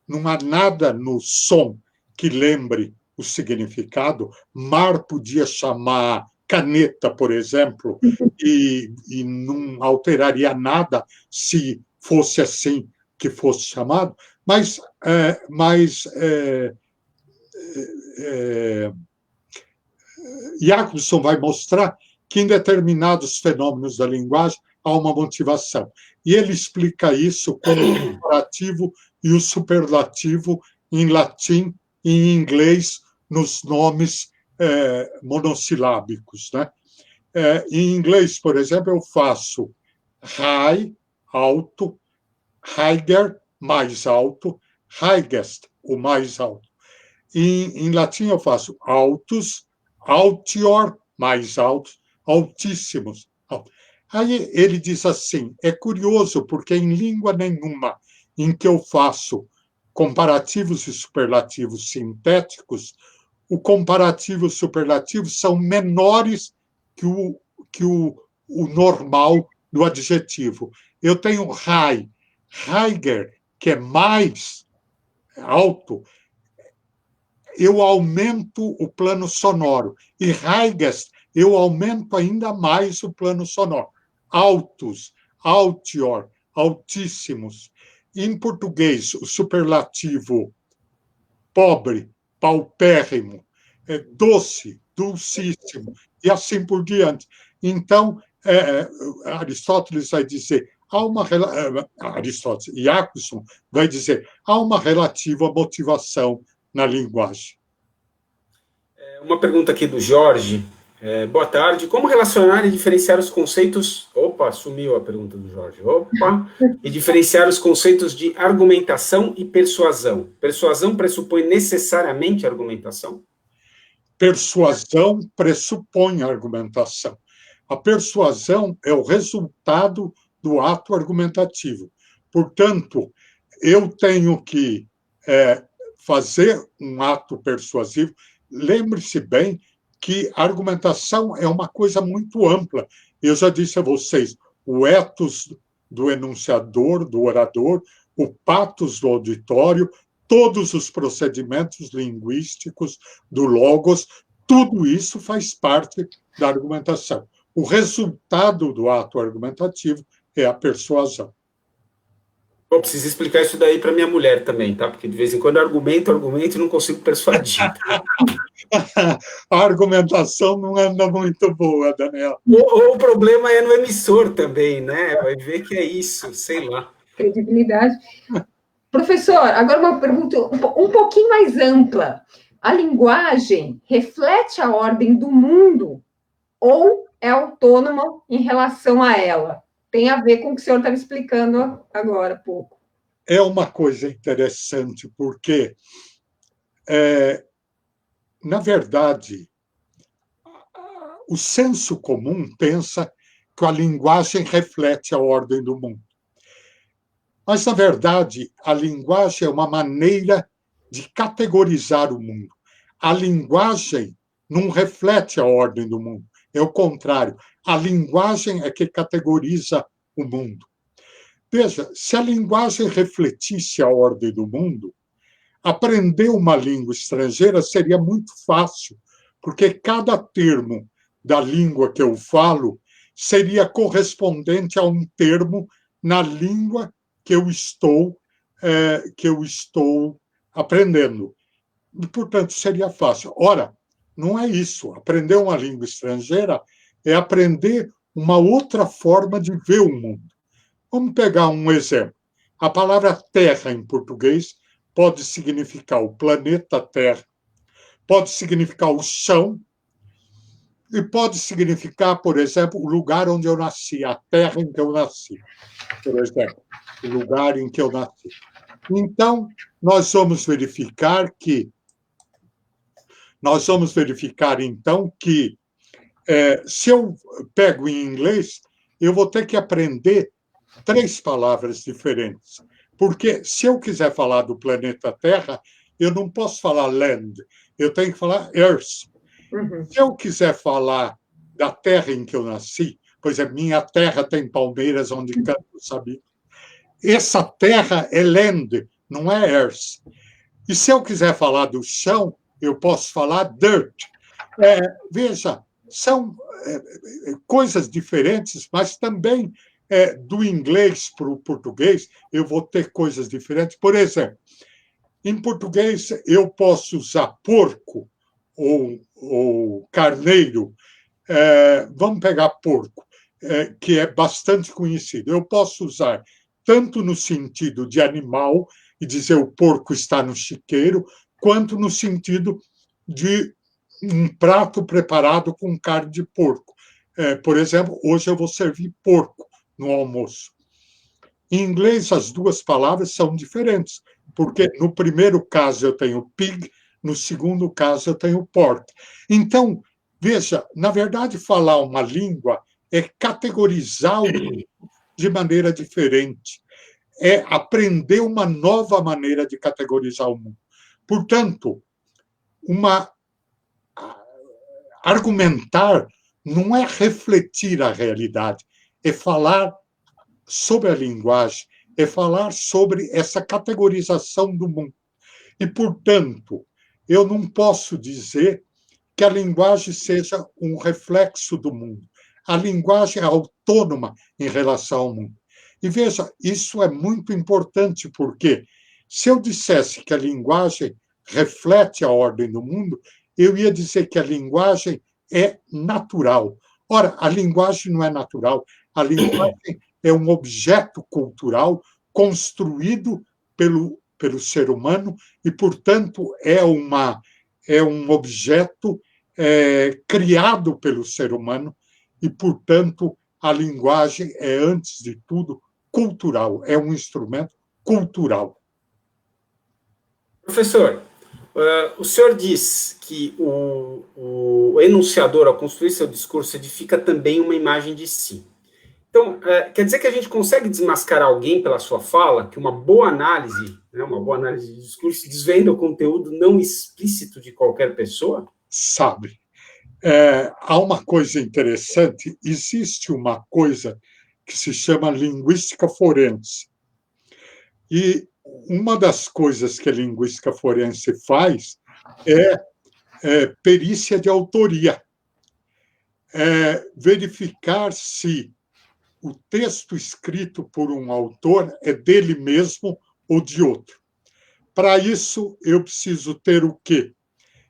não há nada no som que lembre o significado. Mar podia chamar caneta, por exemplo, e não alteraria nada se fosse assim que fosse chamado, mas Jacobson vai mostrar que em determinados fenômenos da linguagem há uma motivação. E ele explica isso com o comparativo e o superlativo em latim e em inglês nos nomes monossilábicos, né? Em inglês, por exemplo, eu faço high, alto, higher, mais alto, highest, o mais alto. Em latim eu faço altos, altior, mais altos, altíssimos. Aí ele diz assim, é curioso, porque em língua nenhuma em que eu faço comparativos e superlativos sintéticos, o comparativo e o superlativo são menores que o normal do adjetivo. Eu tenho high, higher, que é mais alto, eu aumento o plano sonoro. E highest, eu aumento ainda mais o plano sonoro. Altos, altior, altíssimos. Em português, o superlativo pobre, paupérrimo, doce, dulcíssimo, e assim por diante. Então, Aristóteles vai dizer, Aristóteles, Jacobson vai dizer, há uma relativa motivação na linguagem. Uma pergunta aqui do Jorge. Boa tarde. Como relacionar e diferenciar os conceitos... Opa, sumiu a pergunta do Jorge. Opa! E diferenciar os conceitos de argumentação e persuasão. Persuasão pressupõe necessariamente argumentação? Persuasão pressupõe argumentação. A persuasão é o resultado do ato argumentativo. Portanto, eu tenho que fazer um ato persuasivo. Lembre-se bem que a argumentação é uma coisa muito ampla. Eu já disse a vocês, o ethos do enunciador, do orador, o patos do auditório, todos os procedimentos linguísticos do logos, tudo isso faz parte da argumentação. O resultado do ato argumentativo é a persuasão. Eu preciso explicar isso daí para minha mulher também, tá? Porque de vez em quando eu argumento e não consigo persuadir. A argumentação não anda muito boa, Daniel. Ou o problema é no emissor também, né? Vai ver que é isso, sei lá. Credibilidade. Professor, agora uma pergunta um pouquinho mais ampla. A linguagem reflete a ordem do mundo ou é autônoma em relação a ela? Tem a ver com o que o senhor estava explicando agora há pouco. É uma coisa interessante, porque, na verdade, o senso comum pensa que a linguagem reflete a ordem do mundo. Mas, na verdade, a linguagem é uma maneira de categorizar o mundo. A linguagem não reflete a ordem do mundo. É o contrário. A linguagem é que categoriza o mundo. Veja, se a linguagem refletisse a ordem do mundo, aprender uma língua estrangeira seria muito fácil, porque cada termo da língua que eu falo seria correspondente a um termo na língua que eu estou aprendendo. E, portanto, seria fácil. Ora, não é isso. Aprender uma língua estrangeira é aprender uma outra forma de ver o mundo. Vamos pegar um exemplo. A palavra terra, em português, pode significar o planeta Terra, pode significar o chão, e pode significar, por exemplo, o lugar onde eu nasci, a terra em que eu nasci, por exemplo, o lugar em que eu nasci. Então, nós vamos verificar, então, que se eu pego em inglês, eu vou ter que aprender 3 palavras diferentes. Porque se eu quiser falar do planeta Terra, eu não posso falar land, eu tenho que falar earth. Se eu quiser falar da terra em que eu nasci, Pois é, minha terra tem palmeiras onde canto sabino. Essa terra é land, não é earth. E se eu quiser falar do chão, eu posso falar dirt. Veja, são coisas diferentes, mas também do inglês para o português eu vou ter coisas diferentes. Por exemplo, em português eu posso usar porco ou carneiro. Vamos pegar porco, que é bastante conhecido. Eu posso usar tanto no sentido de animal, e dizer o porco está no chiqueiro, quanto no sentido de um prato preparado com carne de porco. Por exemplo, hoje eu vou servir porco no almoço. Em inglês, as duas palavras são diferentes, porque no primeiro caso eu tenho pig, no segundo caso eu tenho pork. Então, veja, na verdade, falar uma língua é categorizar o mundo de maneira diferente, é aprender uma nova maneira de categorizar o mundo. Portanto, argumentar não é refletir a realidade, é falar sobre a linguagem, é falar sobre essa categorização do mundo. E, portanto, eu não posso dizer que a linguagem seja um reflexo do mundo. A linguagem é autônoma em relação ao mundo. E veja, isso é muito importante, porque se eu dissesse que a linguagem reflete a ordem do mundo, eu ia dizer que a linguagem é natural. Ora, a linguagem não é natural. A linguagem é um objeto cultural construído pelo ser humano e, portanto, é um objeto criado pelo ser humano e, portanto, a linguagem é, antes de tudo, cultural, é um instrumento cultural. Professor, o senhor diz que o enunciador, ao construir seu discurso, edifica também uma imagem de si. Então, quer dizer que a gente consegue desmascarar alguém pela sua fala, que uma boa análise, né, uma boa análise de discurso, desvenda o conteúdo não explícito de qualquer pessoa? Sabe, há uma coisa interessante, existe uma coisa que se chama linguística forense. E uma das coisas que a linguística forense faz é perícia de autoria. Verificar se o texto escrito por um autor é dele mesmo ou de outro. Para isso, eu preciso ter o quê?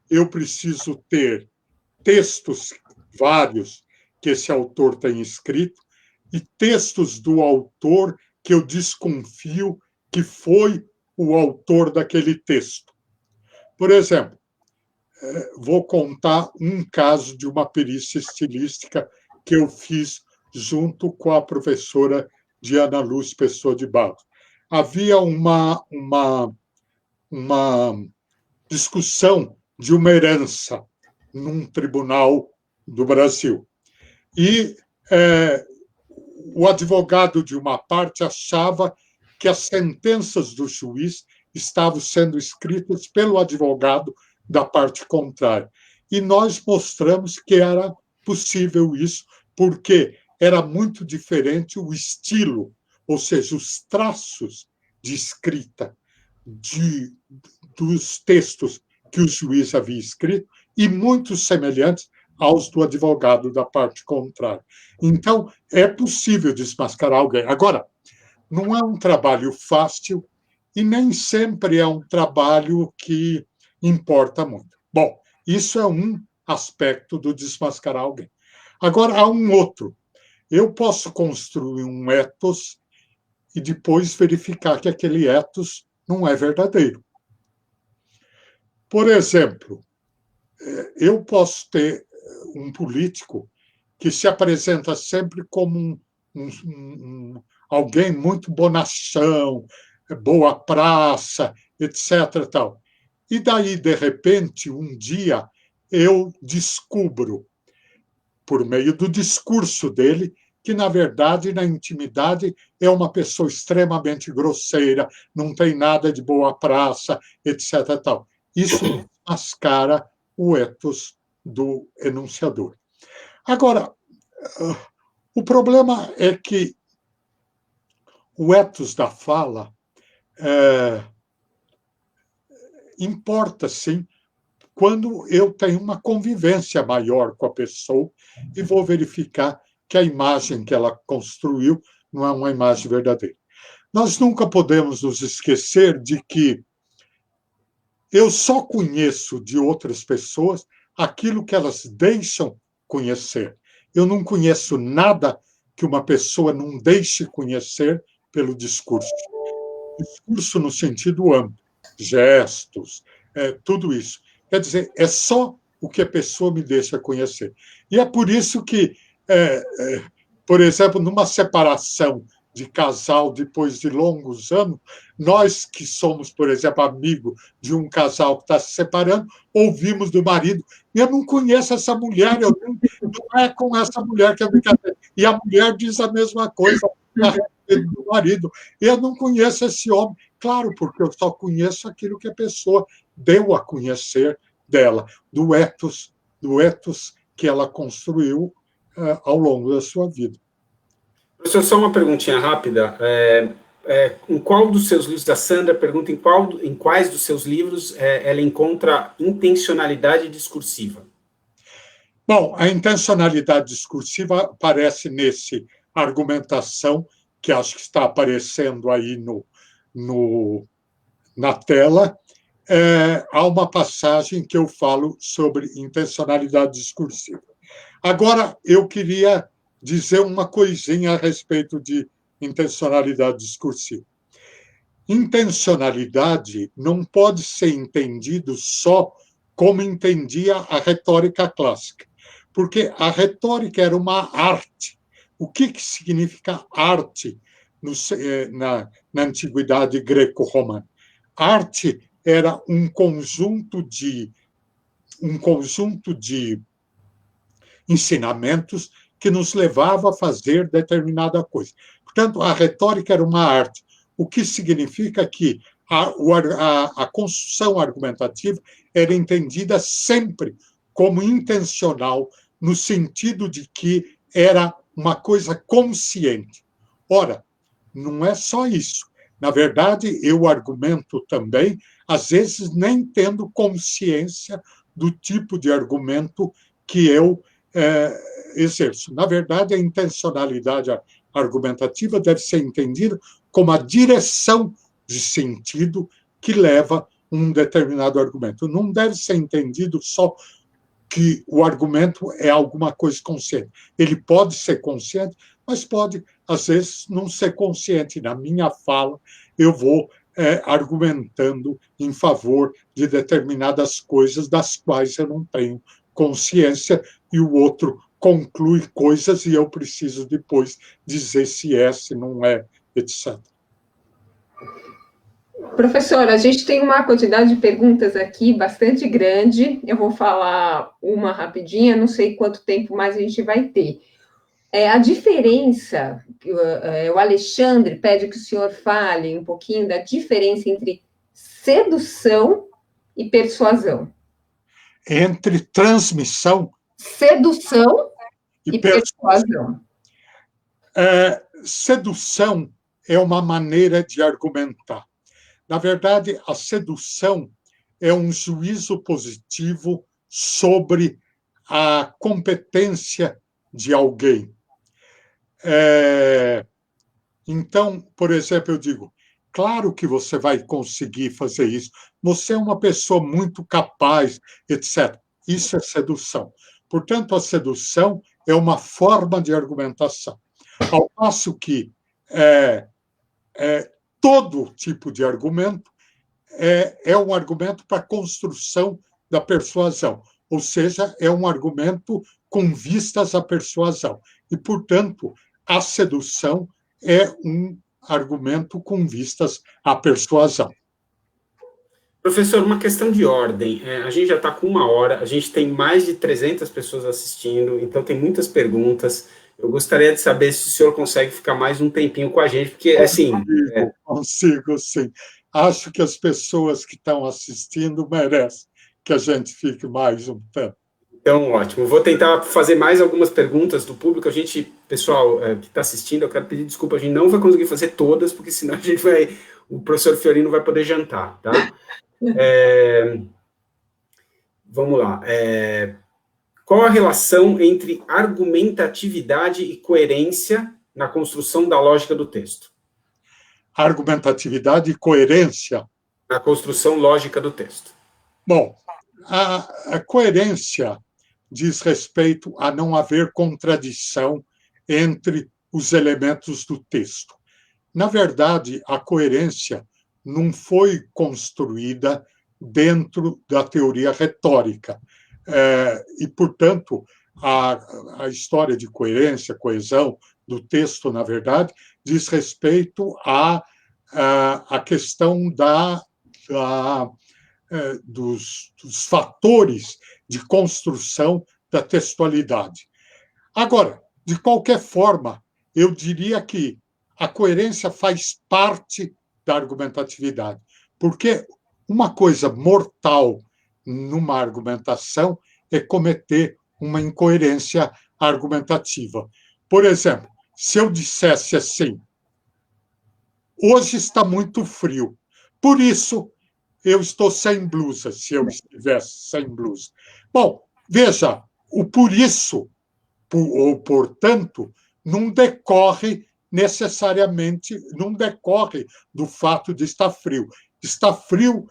Eu preciso ter textos vários que esse autor tem escrito e textos do autor que eu desconfio que foi o autor daquele texto. Por exemplo, vou contar um caso de uma perícia estilística que eu fiz junto com a professora Diana Luz Pessoa de Barros. Havia uma discussão de uma herança num tribunal do Brasil. E o advogado de uma parte achava que as sentenças do juiz estavam sendo escritas pelo advogado da parte contrária. E nós mostramos que era possível isso, porque era muito diferente o estilo, ou seja, os traços de escrita dos textos que o juiz havia escrito e muito semelhantes aos do advogado da parte contrária. Então, é possível desmascarar alguém. Agora, não é um trabalho fácil e nem sempre é um trabalho que importa muito. Bom, isso é um aspecto do desmascarar alguém. Agora, há um outro. Eu posso construir um ethos e depois verificar que aquele ethos não é verdadeiro. Por exemplo, eu posso ter um político que se apresenta sempre como alguém muito bonachão, boa praça, etc. Tal. E daí, de repente, um dia, eu descubro, por meio do discurso dele, que, na verdade, na intimidade, é uma pessoa extremamente grosseira, não tem nada de boa praça, etc. Tal. Isso mascara o ethos do enunciador. Agora, O problema é que o ethos da fala importa, sim, quando eu tenho uma convivência maior com a pessoa e vou verificar que a imagem que ela construiu não é uma imagem verdadeira. Nós nunca podemos nos esquecer de que eu só conheço de outras pessoas aquilo que elas deixam conhecer. Eu não conheço nada que uma pessoa não deixe conhecer pelo discurso. Discurso no sentido amplo, gestos, tudo isso. Quer dizer, é só o que a pessoa me deixa conhecer. E é por isso que, por exemplo, numa separação de casal depois de longos anos, nós que somos, por exemplo, amigo de um casal que está se separando, ouvimos do marido, eu não conheço essa mulher, não é com essa mulher que eu me casei. E a mulher diz a mesma coisa a respeito do marido. Eu não conheço esse homem. Claro, porque eu só conheço aquilo que a pessoa deu a conhecer dela, do ethos que ela construiu ao longo da sua vida. Professor, só uma perguntinha rápida. Em qual dos seus livros, a Sandra pergunta em quais dos seus livros ela encontra intencionalidade discursiva? Bom, a intencionalidade discursiva aparece nesse argumentação, que acho que está aparecendo aí na tela. Há uma passagem que eu falo sobre intencionalidade discursiva. Agora, eu queria dizer uma coisinha a respeito de intencionalidade discursiva. Intencionalidade não pode ser entendido só como entendia a retórica clássica, porque a retórica era uma arte. O que significa arte na antiguidade greco-romana? Arte era um conjunto de ensinamentos que nos levava a fazer determinada coisa. Portanto, a retórica era uma arte, o que significa que a construção argumentativa era entendida sempre como intencional, no sentido de que era uma coisa consciente. Ora, não é só isso. Na verdade, eu argumento também, às vezes nem tendo consciência do tipo de argumento que eu exerço. Na verdade, a intencionalidade argumentativa deve ser entendida como a direção de sentido que leva um determinado argumento. Não deve ser entendido só que o argumento é alguma coisa consciente. Ele pode ser consciente, mas pode, às vezes, não ser consciente. Na minha fala, eu vou argumentando em favor de determinadas coisas das quais eu não tenho consciência, e o outro conclui coisas e eu preciso depois dizer se é, se não é, etc. Professor, a gente tem uma quantidade de perguntas aqui bastante grande. Eu vou falar uma rapidinha, não sei quanto tempo mais a gente vai ter. A diferença, o Alexandre pede que o senhor fale um pouquinho da diferença entre sedução e persuasão. Entre transmissão... Sedução e persuasão. Sedução é uma maneira de argumentar. Na verdade, a sedução é um juízo positivo sobre a competência de alguém. Então, por exemplo, eu digo, claro que você vai conseguir fazer isso, você é uma pessoa muito capaz, etc. Isso é sedução. Portanto, a sedução é uma forma de argumentação. Ao passo que todo tipo de argumento é um argumento para a construção da persuasão, ou seja, é um argumento com vistas à persuasão. E, portanto, a sedução é um argumento com vistas à persuasão. Professor, uma questão de ordem. A gente já está com 1 hora, a gente tem mais de 300 pessoas assistindo, então tem muitas perguntas. Eu gostaria de saber se o senhor consegue ficar mais um tempinho com a gente, porque, assim... Consigo, sim. Acho que as pessoas que estão assistindo merecem que a gente fique mais um tempo. Então, ótimo. Vou tentar fazer mais algumas perguntas do público. Pessoal que está assistindo, eu quero pedir desculpa, a gente não vai conseguir fazer todas, porque senão o professor Fiorino vai poder jantar, tá? Vamos lá. Qual a relação entre argumentatividade e coerência na construção da lógica do texto? Argumentatividade e coerência. Na construção lógica do texto. Bom, a coerência diz respeito a não haver contradição entre os elementos do texto. Na verdade, a coerência não foi construída dentro da teoria retórica. E, portanto, a história de coerência, coesão do texto, na verdade, diz respeito à questão dos fatores de construção da textualidade. Agora, de qualquer forma, eu diria que a coerência faz parte da argumentatividade, porque uma coisa mortal numa argumentação é cometer uma incoerência argumentativa. Por exemplo, se eu dissesse assim, hoje está muito frio, por isso eu estou sem blusa, se eu estivesse sem blusa. Bom, veja, o por isso, ou portanto, não decorre necessariamente, não decorre do fato de estar frio. Está frio,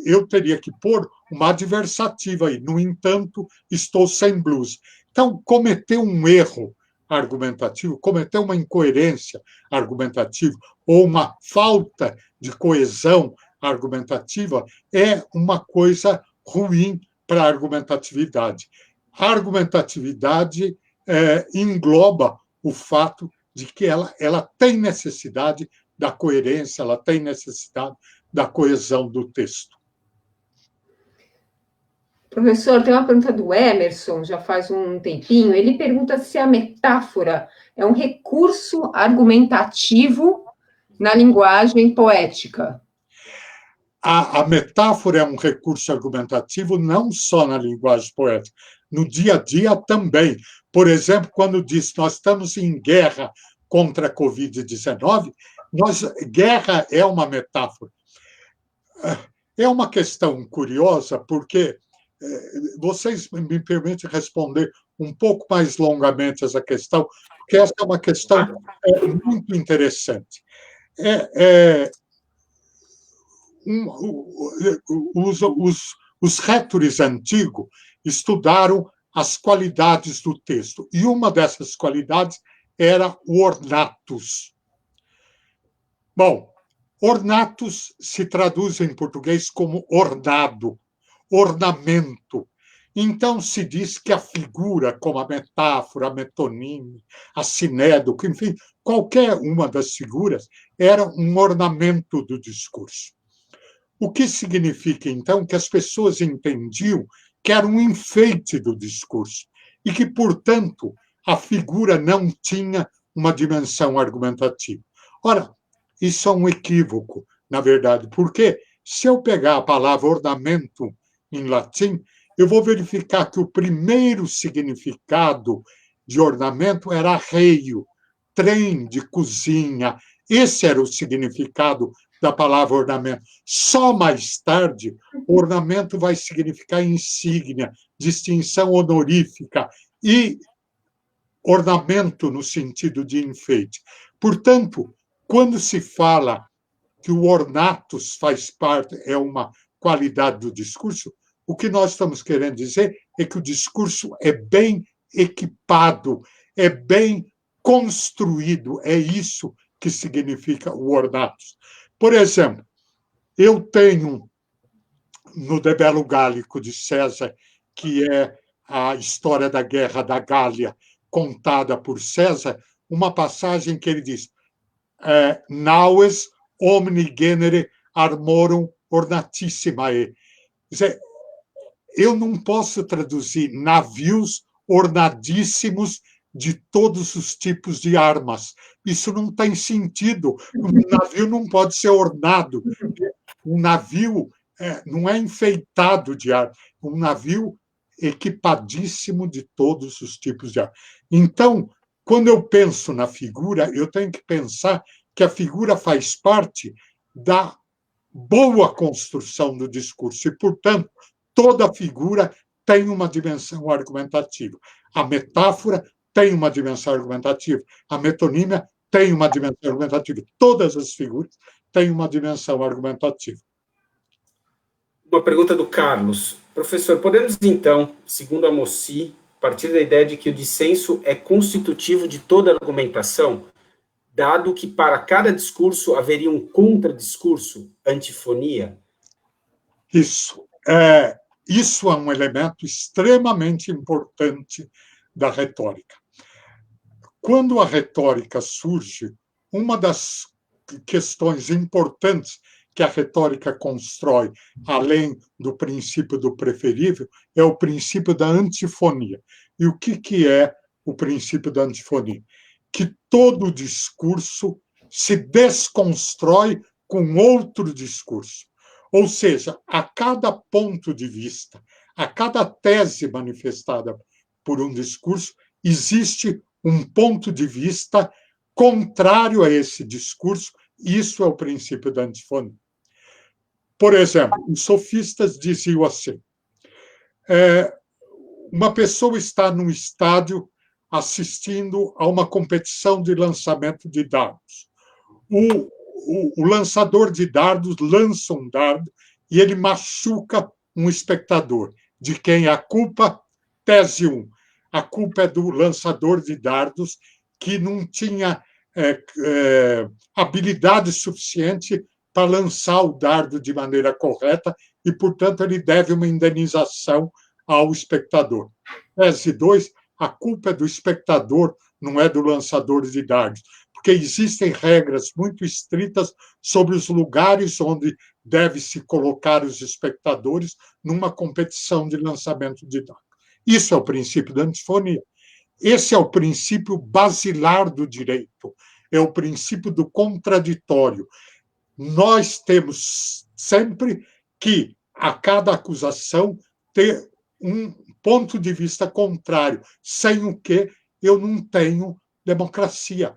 eu teria que pôr uma adversativa aí. No entanto, estou sem blusa. Então, cometer um erro argumentativo, cometer uma incoerência argumentativa ou uma falta de coesão argumentativa é uma coisa ruim para a argumentatividade. A argumentatividade engloba o fato de que ela tem necessidade da coerência, ela tem necessidade da coesão do texto. Professor, tem uma pergunta do Emerson, já faz um tempinho. Ele pergunta se a metáfora é um recurso argumentativo na linguagem poética. A metáfora é um recurso argumentativo não só na linguagem poética, no dia a dia também. Por exemplo, quando diz nós estamos em guerra contra a Covid-19, guerra é uma metáfora. É uma questão curiosa, porque vocês me permitem responder um pouco mais longamente essa questão, porque essa é uma questão muito interessante. Os rhétores antigos estudaram as qualidades do texto, e uma dessas qualidades era o ornatus. Bom, ornatus se traduz em português como ornado, ornamento. Então, se diz que a figura, como a metáfora, a metonime, a sinédoco, enfim, qualquer uma das figuras, era um ornamento do discurso. O que significa, então, que as pessoas entendiam que era um enfeite do discurso e que, portanto, a figura não tinha uma dimensão argumentativa. Ora, isso é um equívoco, na verdade, porque se eu pegar a palavra ornamento em latim, eu vou verificar que o primeiro significado de ornamento era reio, trem de cozinha. Esse era o significado da palavra ornamento. Só mais tarde, ornamento vai significar insígnia, distinção honorífica e ornamento no sentido de enfeite. Portanto, quando se fala que o ornatus faz parte, é uma qualidade do discurso, o que nós estamos querendo dizer é que o discurso é bem equipado, é bem construído, é isso que significa o ornatus. Por exemplo, eu tenho no De Bello Gallico de César, que é a história da Guerra da Gália, contada por César, uma passagem que ele diz: Naues omni genere armorum ornatissimae. Quer dizer, eu não posso traduzir navios ornadíssimos de todos os tipos de armas. Isso não tem sentido. Um navio não pode ser ornado. Um navio não é enfeitado de armas. Um navio equipadíssimo de todos os tipos de arte. Então, quando eu penso na figura, eu tenho que pensar que a figura faz parte da boa construção do discurso e, portanto, toda figura tem uma dimensão argumentativa. A metáfora tem uma dimensão argumentativa. A metonímia tem uma dimensão argumentativa. Todas as figuras têm uma dimensão argumentativa. Uma pergunta do Carlos. Professor, podemos, então, segundo a Mossi, partir da ideia de que o dissenso é constitutivo de toda argumentação, dado que para cada discurso haveria um contradiscurso, antifonia? Isso é um elemento extremamente importante da retórica. Quando a retórica surge, uma das questões importantes que a retórica constrói, além do princípio do preferível, é o princípio da antifonia. E o que é o princípio da antifonia? Que todo discurso se desconstrói com outro discurso. Ou seja, a cada ponto de vista, a cada tese manifestada por um discurso, existe um ponto de vista contrário a esse discurso. Isso é o princípio da antifonia. Por exemplo, os sofistas diziam assim: uma pessoa está num estádio assistindo a uma competição de lançamento de dardos. O lançador de dardos lança um dardo e ele machuca um espectador. De quem é a culpa? Tese 1. A culpa é do lançador de dardos, que não tinha habilidade suficiente para lançar o dardo de maneira correta e, portanto, ele deve uma indenização ao espectador. Tese 2, a culpa é do espectador, não é do lançador de dardos, porque existem regras muito estritas sobre os lugares onde deve-se colocar os espectadores numa competição de lançamento de dardos. Isso é o princípio da antifonia. Esse é o princípio basilar do direito, é o princípio do contraditório. Nós temos sempre que, a cada acusação, ter um ponto de vista contrário, sem o que eu não tenho democracia.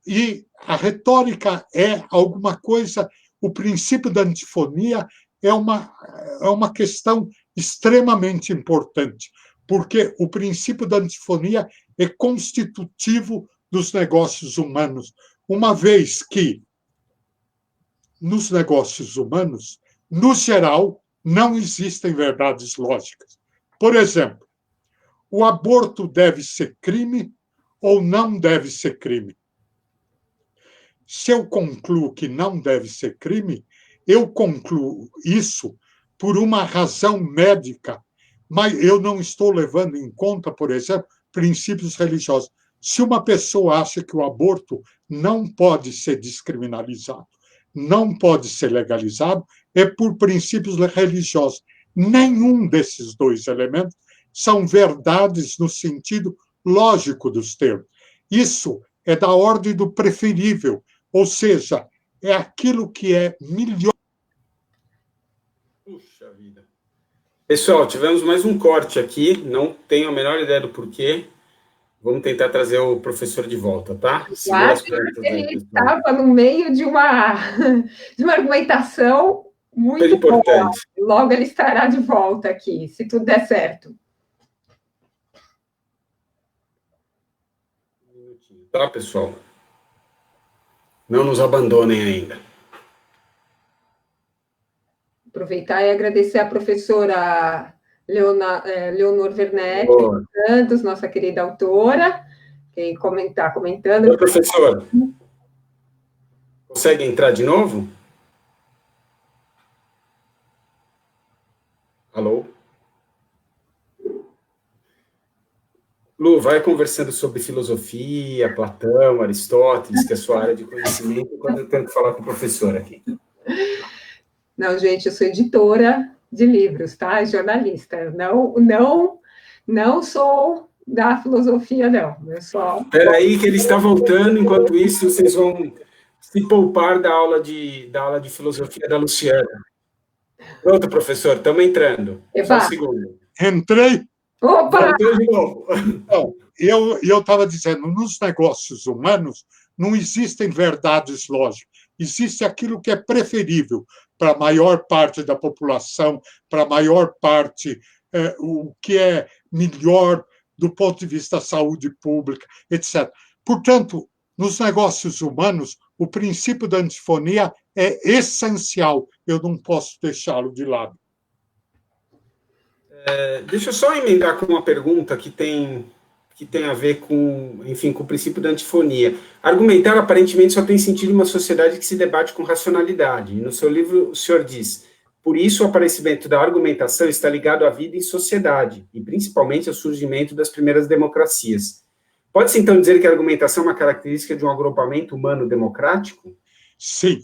E a retórica é alguma coisa, o princípio da antifonia é uma questão extremamente importante, porque o princípio da antifonia é constitutivo dos negócios humanos, uma vez que, nos negócios humanos, no geral, não existem verdades lógicas. Por exemplo, o aborto deve ser crime ou não deve ser crime? Se eu concluo que não deve ser crime, eu concluo isso por uma razão médica, mas eu não estou levando em conta, por exemplo, princípios religiosos. Se uma pessoa acha que o aborto não pode ser descriminalizado, não pode ser legalizado, é por princípios religiosos. Nenhum desses dois elementos são verdades no sentido lógico dos termos. Isso é da ordem do preferível, ou seja, é aquilo que é melhor. Puxa vida. Pessoal, tivemos mais um corte aqui, não tenho a menor ideia do porquê. Vamos tentar trazer o professor de volta, tá? Ele estava no meio de uma argumentação muito importante. Boa. Logo ele estará de volta aqui, se tudo der certo. Tá, pessoal? Não nos abandonem ainda. Aproveitar e agradecer a professora Leonor Werneck Santos, nossa querida autora, que está comentando. Oi, professora. Consegue entrar de novo? Alô? Lu, vai conversando sobre filosofia, Platão, Aristóteles, que é a sua área de conhecimento, quando eu tento falar com o professor aqui. Não, gente, eu sou editora de livros, tá? Jornalista. Não sou da filosofia, não. Eu só... Espera aí que ele está voltando, enquanto isso vocês vão se poupar da aula de filosofia da Luciana. Pronto, professor, estamos entrando. Só um segundo. Entrei. Opa! Voltou de novo. Então, eu estava dizendo, nos negócios humanos não existem verdades lógicas, existe aquilo que é preferível para a maior parte da população, para a maior parte, o que é melhor do ponto de vista da saúde pública, etc. Portanto, nos negócios humanos, o princípio da antifonia é essencial, eu não posso deixá-lo de lado. Deixa eu só emendar com uma pergunta que tem a ver com, enfim, com o princípio da antifonia. Argumentar, aparentemente, só tem sentido em uma sociedade que se debate com racionalidade. E no seu livro, o senhor diz, por isso o aparecimento da argumentação está ligado à vida em sociedade, e principalmente ao surgimento das primeiras democracias. Pode-se, então, dizer que a argumentação é uma característica de um agrupamento humano democrático? Sim.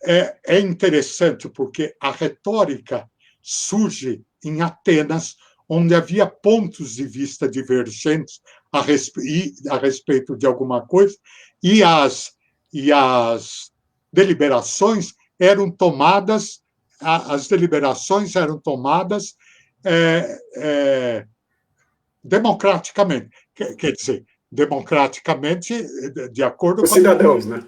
É interessante porque a retórica surge em Atenas, onde havia pontos de vista divergentes a respeito de alguma coisa, e as deliberações eram tomadas, democraticamente. Quer dizer, democraticamente, de acordo Os cidadãos, né?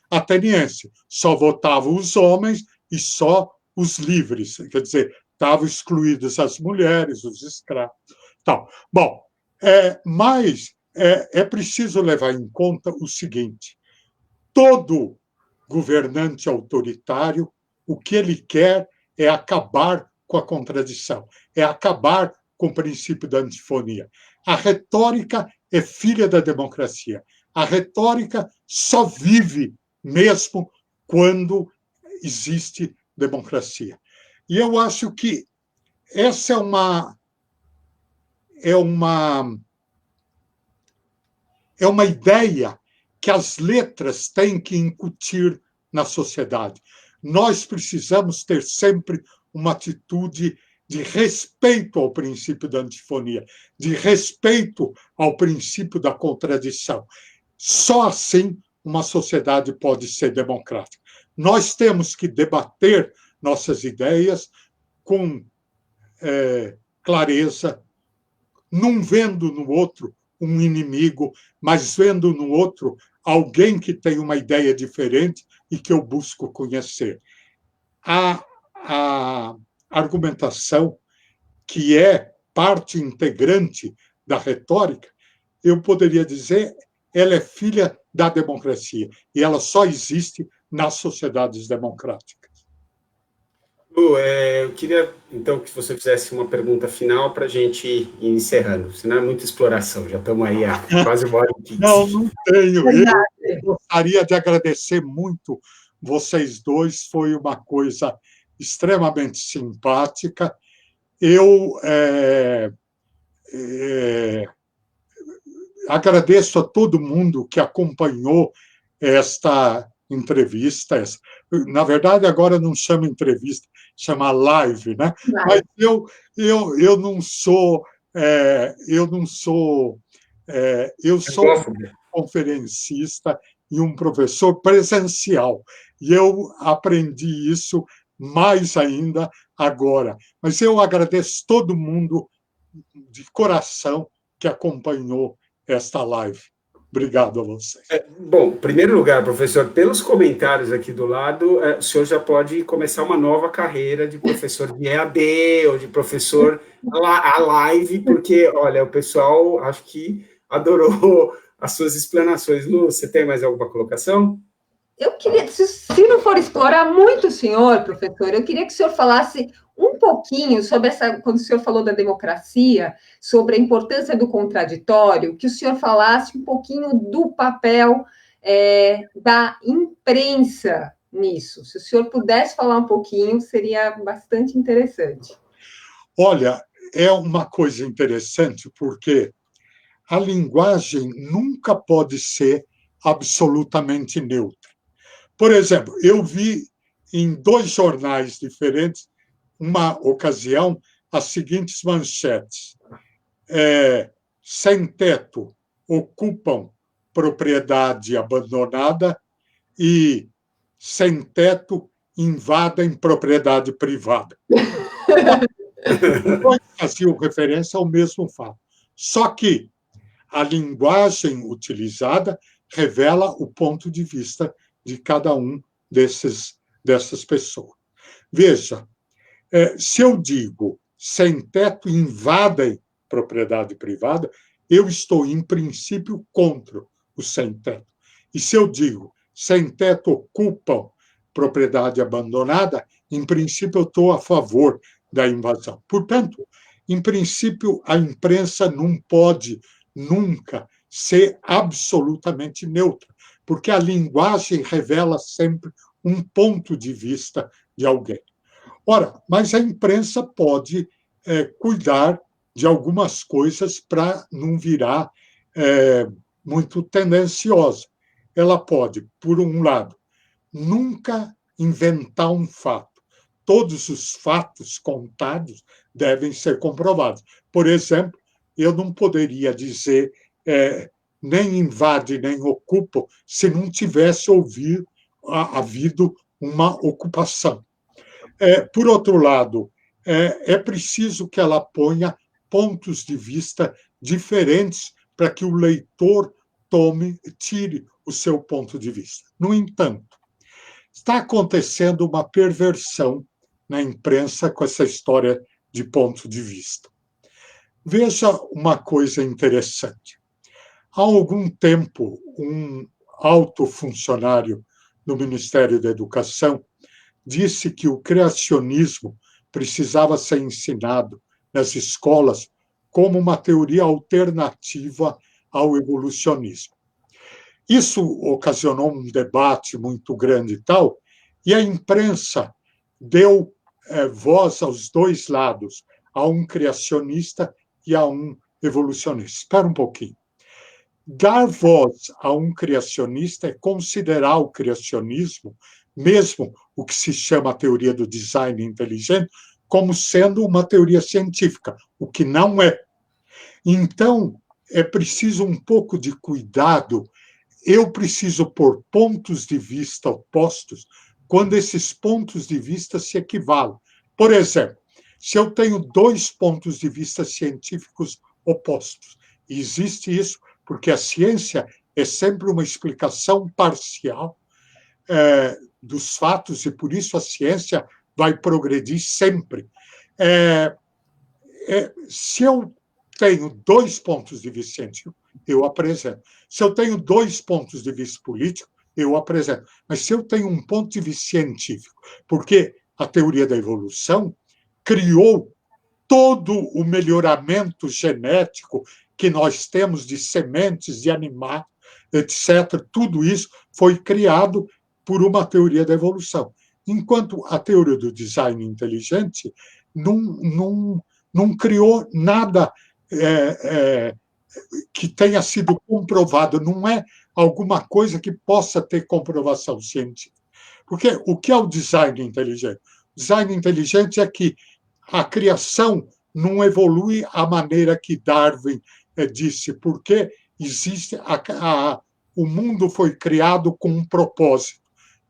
Ateniense. Só votavam os homens e só os livres. Quer dizer, estavam excluídas as mulheres, os escravos. Tal. Bom, mas é preciso levar em conta o seguinte: todo governante autoritário, o que ele quer é acabar com a contradição, é acabar com o princípio da antifonia. A retórica é filha da democracia. A retórica só vive mesmo quando existe democracia. E eu acho que essa é uma ideia que as letras têm que incutir na sociedade. Nós precisamos ter sempre uma atitude de respeito ao princípio da antifonia, de respeito ao princípio da contradição. Só assim uma sociedade pode ser democrática. Nós temos que debater nossas ideias com clareza, não vendo no outro um inimigo, mas vendo no outro alguém que tem uma ideia diferente e que eu busco conhecer. A argumentação, que é parte integrante da retórica, eu poderia dizer, ela é filha da democracia, e ela só existe nas sociedades democráticas. Lu, eu queria, então, que você fizesse uma pergunta final para a gente ir encerrando, senão é muita exploração, já estamos aí há quase uma hora e 15. Não tenho. Eu gostaria de agradecer muito vocês dois, foi uma coisa extremamente simpática. Eu agradeço a todo mundo que acompanhou esta entrevista. Na verdade, agora não chama entrevista, chama live, né? Mas eu não sou eu sou conferencista e um professor presencial. E eu aprendi isso mais ainda agora. Mas eu agradeço todo mundo de coração que acompanhou esta live. Obrigado a vocês. Bom, em primeiro lugar, professor, pelos comentários aqui do lado, o senhor já pode começar uma nova carreira de professor de EAD ou de professor a live, porque, olha, o pessoal acho que adorou as suas explanações. Lu, você tem mais alguma colocação? Eu queria, se não for explorar muito o senhor, professor, eu queria que o senhor falasse um pouquinho sobre quando o senhor falou da democracia, sobre a importância do contraditório, que o senhor falasse um pouquinho do papel da imprensa nisso. Se o senhor pudesse falar um pouquinho, seria bastante interessante. Olha, é uma coisa interessante, porque a linguagem nunca pode ser absolutamente neutra. Por exemplo, eu vi em 2 jornais diferentes, uma ocasião, as seguintes manchetes: sem teto ocupam propriedade abandonada e sem teto invadem propriedade privada. Os dois faziam referência ao mesmo fato. Só que a linguagem utilizada revela o ponto de vista de cada um dessas pessoas. Veja, se eu digo sem teto invadem propriedade privada, eu estou, em princípio, contra o sem teto. E se eu digo sem teto ocupam propriedade abandonada, em princípio, eu estou a favor da invasão. Portanto, em princípio, a imprensa não pode nunca ser absolutamente neutra, porque a linguagem revela sempre um ponto de vista de alguém. Ora, mas a imprensa pode cuidar de algumas coisas para não virar muito tendenciosa. Ela pode, por um lado, nunca inventar um fato. Todos os fatos contados devem ser comprovados. Por exemplo, eu não poderia dizer nem invade, nem ocupa, se não tivesse havido uma ocupação. Por outro lado, é preciso que ela ponha pontos de vista diferentes para que o leitor tire o seu ponto de vista. No entanto, está acontecendo uma perversão na imprensa com essa história de ponto de vista. Veja uma coisa interessante. Há algum tempo, um alto funcionário do Ministério da Educação disse que o criacionismo precisava ser ensinado nas escolas como uma teoria alternativa ao evolucionismo. Isso ocasionou um debate muito grande e tal, e a imprensa deu voz aos dois lados, a um criacionista e a um evolucionista. Espera um pouquinho. Dar voz a um criacionista é considerar o criacionismo, mesmo o que se chama a teoria do design inteligente, como sendo uma teoria científica, o que não é. Então, é preciso um pouco de cuidado. Eu preciso pôr pontos de vista opostos quando esses pontos de vista se equivalem. Por exemplo, se eu tenho dois pontos de vista científicos opostos, existe isso porque a ciência é sempre uma explicação parcial dos fatos e, por isso, a ciência vai progredir sempre. Se eu tenho dois pontos de vista científico, eu apresento. Se eu tenho dois pontos de vista político, eu apresento. Mas se eu tenho um ponto de vista científico, porque a teoria da evolução criou todo o melhoramento genético que nós temos de sementes, de animais, etc., tudo isso foi criado por uma teoria da evolução. Enquanto a teoria do design inteligente não criou nada que tenha sido comprovado, não é alguma coisa que possa ter comprovação científica. Porque o que é o design inteligente? O design inteligente é que a criação não evolui à maneira que Darwin disse, porque existe o mundo foi criado com um propósito.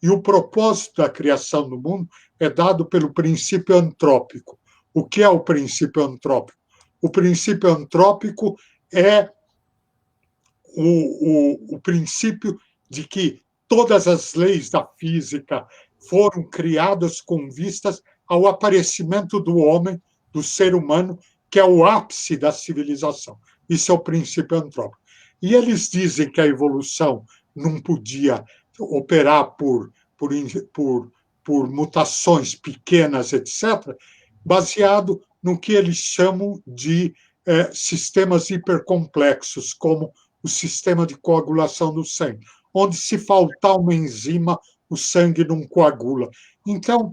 E o propósito da criação do mundo é dado pelo princípio antrópico. O que é o princípio antrópico? O princípio antrópico é o princípio de que todas as leis da física foram criadas com vistas ao aparecimento do homem, do ser humano, que é o ápice da civilização. Isso é o princípio antrópico. E eles dizem que a evolução não podia operar por mutações pequenas, etc., baseado no que eles chamam de sistemas hipercomplexos, como o sistema de coagulação do sangue, onde se faltar uma enzima, o sangue não coagula. Então,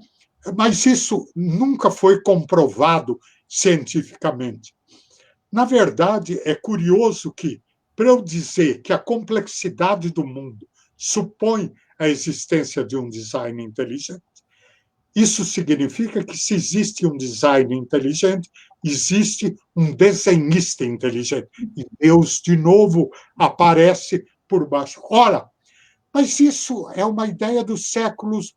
mas isso nunca foi comprovado cientificamente. Na verdade, é curioso que, para eu dizer que a complexidade do mundo supõe a existência de um design inteligente, isso significa que, se existe um design inteligente, existe um desenhista inteligente. E Deus, de novo, aparece por baixo. Ora, mas isso é uma ideia dos séculos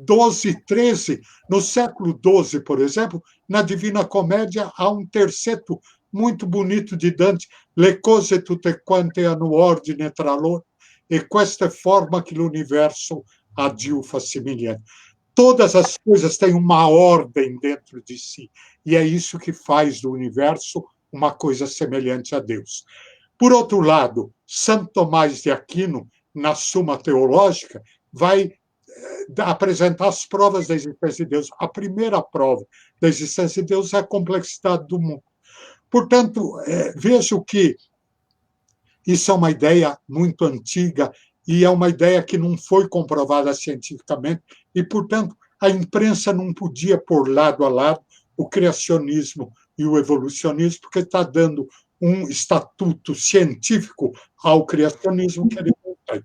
XII e XIII. No século XII, por exemplo, na Divina Comédia, há um terceto muito bonito de Dante, le cose tutte quante hanno ordine tra loro, e questa forma que l'universo adiu facsimiliano. Todas as coisas têm uma ordem dentro de si, e é isso que faz do universo uma coisa semelhante a Deus. Por outro lado, Santo Tomás de Aquino, na Suma Teológica, vai apresentar as provas da existência de Deus. A primeira prova da existência de Deus é a complexidade do mundo. Portanto, vejo que isso é uma ideia muito antiga e é uma ideia que não foi comprovada cientificamente e, portanto, a imprensa não podia pôr lado a lado o criacionismo e o evolucionismo, porque está dando um estatuto científico ao criacionismo que ele não tem.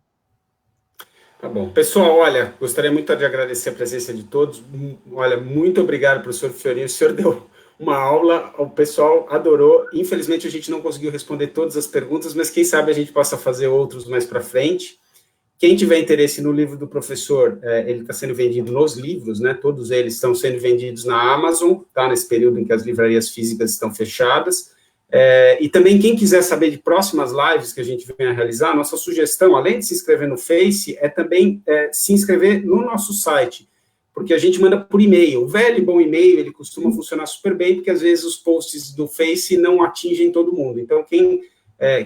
Tá bom. Pessoal, olha, gostaria muito de agradecer a presença de todos. Olha, muito obrigado, professor Fiorin. O senhor deu uma aula, o pessoal adorou. Infelizmente, a gente não conseguiu responder todas as perguntas, mas quem sabe a gente possa fazer outros mais para frente. Quem tiver interesse no livro do professor, ele está sendo vendido nos livros, né? Todos eles estão sendo vendidos na Amazon, tá? Nesse período em que as livrarias físicas estão fechadas. E também, quem quiser saber de próximas lives que a gente venha a realizar, nossa sugestão, além de se inscrever no Face, é também se inscrever no nosso site, porque a gente manda por e-mail. O velho e bom e-mail, ele costuma funcionar super bem, porque às vezes os posts do Face não atingem todo mundo. Então, quem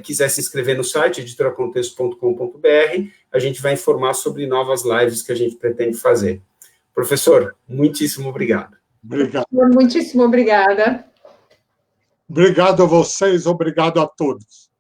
quiser se inscrever no site, editoracontexto.com.br, a gente vai informar sobre novas lives que a gente pretende fazer. Professor, muitíssimo obrigado. Obrigado. Muitíssimo obrigada. Obrigado a vocês, obrigado a todos.